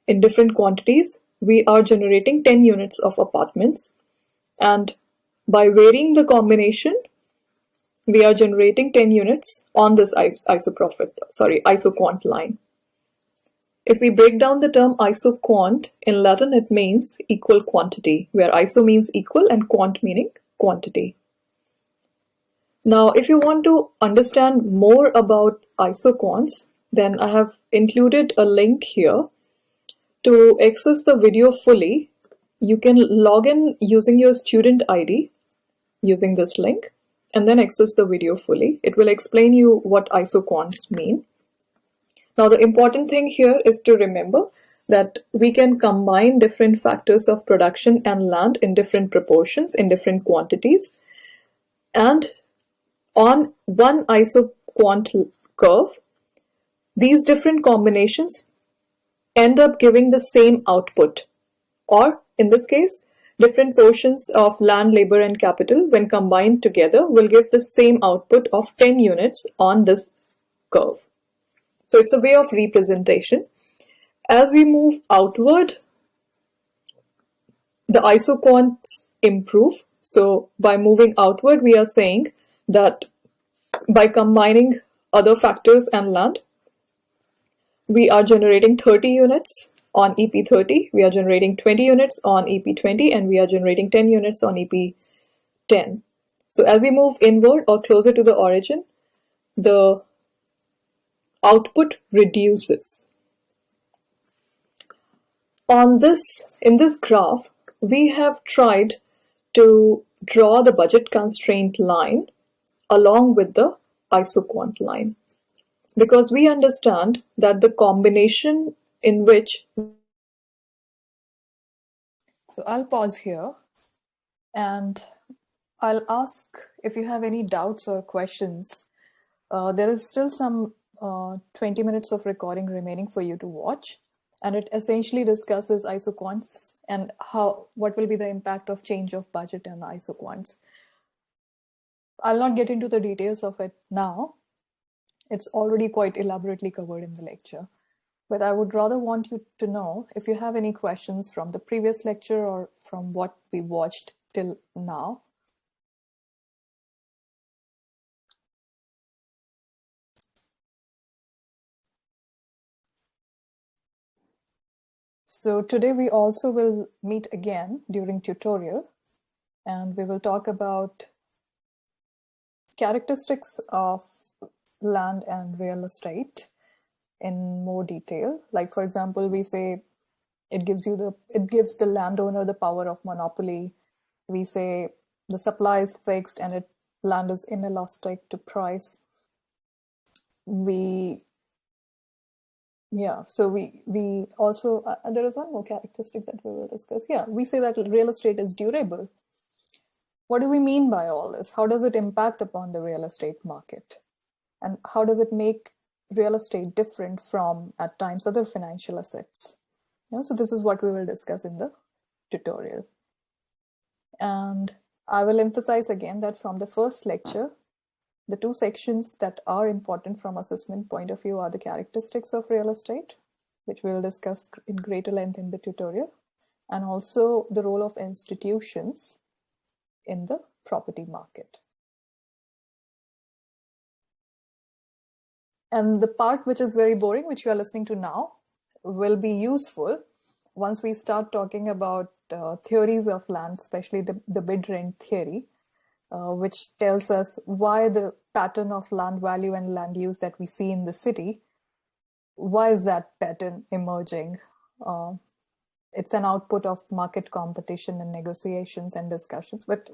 in different quantities, we are generating 10 units of apartments, and by varying the combination, we are generating 10 units on this isoquant line. If we break down the term isoquant, in Latin it means equal quantity, where iso means equal and quant meaning quantity. Now, if you want to understand more about isoquants, then I have included a link here. To access the video fully, you can log in using your student ID using this link, and then access the video fully. It will explain you what isoquants mean. Now, the important thing here is to remember that we can combine different factors of production and land in different proportions, in different quantities, and on one isoquant curve, these different combinations end up giving the same output, or in this case, different portions of land, labor, and capital when combined together will give the same output of 10 units on this curve. So it's a way of representation. As we move outward the isoquants improve. So by moving outward, we are saying that by combining other factors and land, we are generating 30 units on EP30, we are generating 20 units on EP20, and we are generating 10 units on EP10. So as we move inward or closer to the origin, the output reduces. In this graph, we have tried to draw the budget constraint line along with the isoquant line, because we understand that the combination in which... So I'll pause here and I'll ask if you have any doubts or questions. There is still some 20 minutes of recording remaining for you to watch, and it essentially discusses isoquants and what will be the impact of change of budget and isoquants. I'll not get into the details of it now. It's already quite elaborately covered in the lecture. But I would rather want you to know if you have any questions from the previous lecture or from what we watched till now. So today we also will meet again during tutorial, and we will talk about characteristics of land and real estate in more detail. Like, for example, we say it gives the landowner the power of monopoly. We say the supply is fixed and land is inelastic to price. So we also, there is one more characteristic that we will discuss. We say that real estate is durable. What do we mean by all this? How does it impact upon the real estate market? And how does it make real estate different from, at times, other financial assets? So this is what we will discuss in the tutorial. And I will emphasize again that from the first lecture, the two sections that are important from assessment point of view are the characteristics of real estate, which we will discuss in greater length in the tutorial, and also the role of institutions in the property market. And the part which is very boring, which you are listening to now, will be useful once we start talking about theories of land, especially the bid rent theory, which tells us why the pattern of land value and land use that we see in the city, why is that pattern emerging? It's an output of market competition and negotiations and discussions, but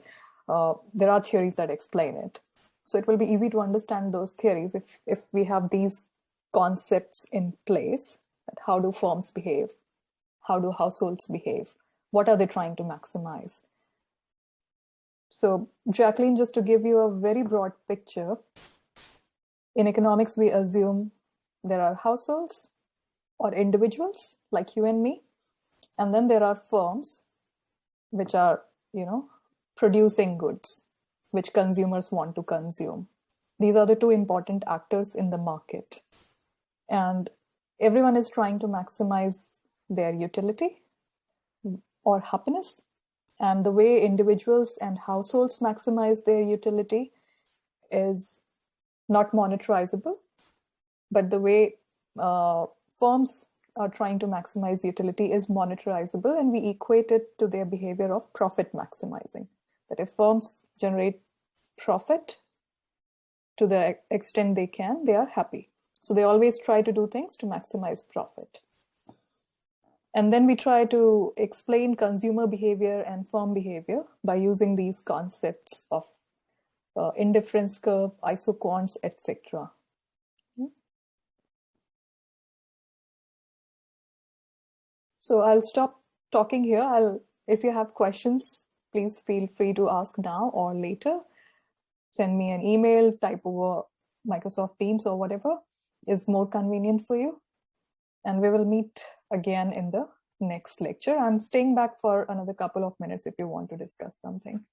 there are theories that explain it. So it will be easy to understand those theories if we have these concepts in place. That how do firms behave? How do households behave? What are they trying to maximize? So Jacqueline, just to give you a very broad picture, in economics, we assume there are households or individuals like you and me, and then there are firms which are, producing goods which consumers want to consume. These are the two important actors in the market. And everyone is trying to maximize their utility or happiness. And the way individuals and households maximize their utility is not monetarizable, but the way firms are trying to maximize utility is monetarizable, and we equate it to their behavior of profit maximizing. That if firms generate profit to the extent they can, they are happy. So they always try to do things to maximize profit. And then we try to explain consumer behavior and firm behavior by using these concepts of indifference curve, isoquants, etc. So I'll stop talking here. If you have questions, please feel free to ask now or later. Send me an email, type over Microsoft Teams or whatever is more convenient for you. And we will meet again in the next lecture. I'm staying back for another couple of minutes if you want to discuss something.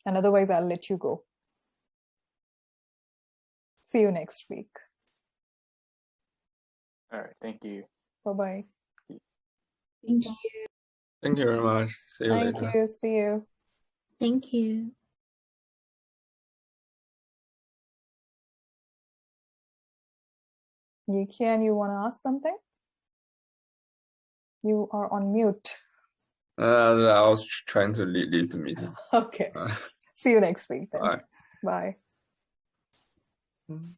And otherwise, I'll let you go. See you next week. All right. Thank you. Bye-bye. Thank you. Thank you very much. See you Thank later. you. See you. Thank you. Yiqian, you want to ask something? You are on mute. I was trying to leave the meeting. Okay. See you next week then. Bye. Bye. Mm.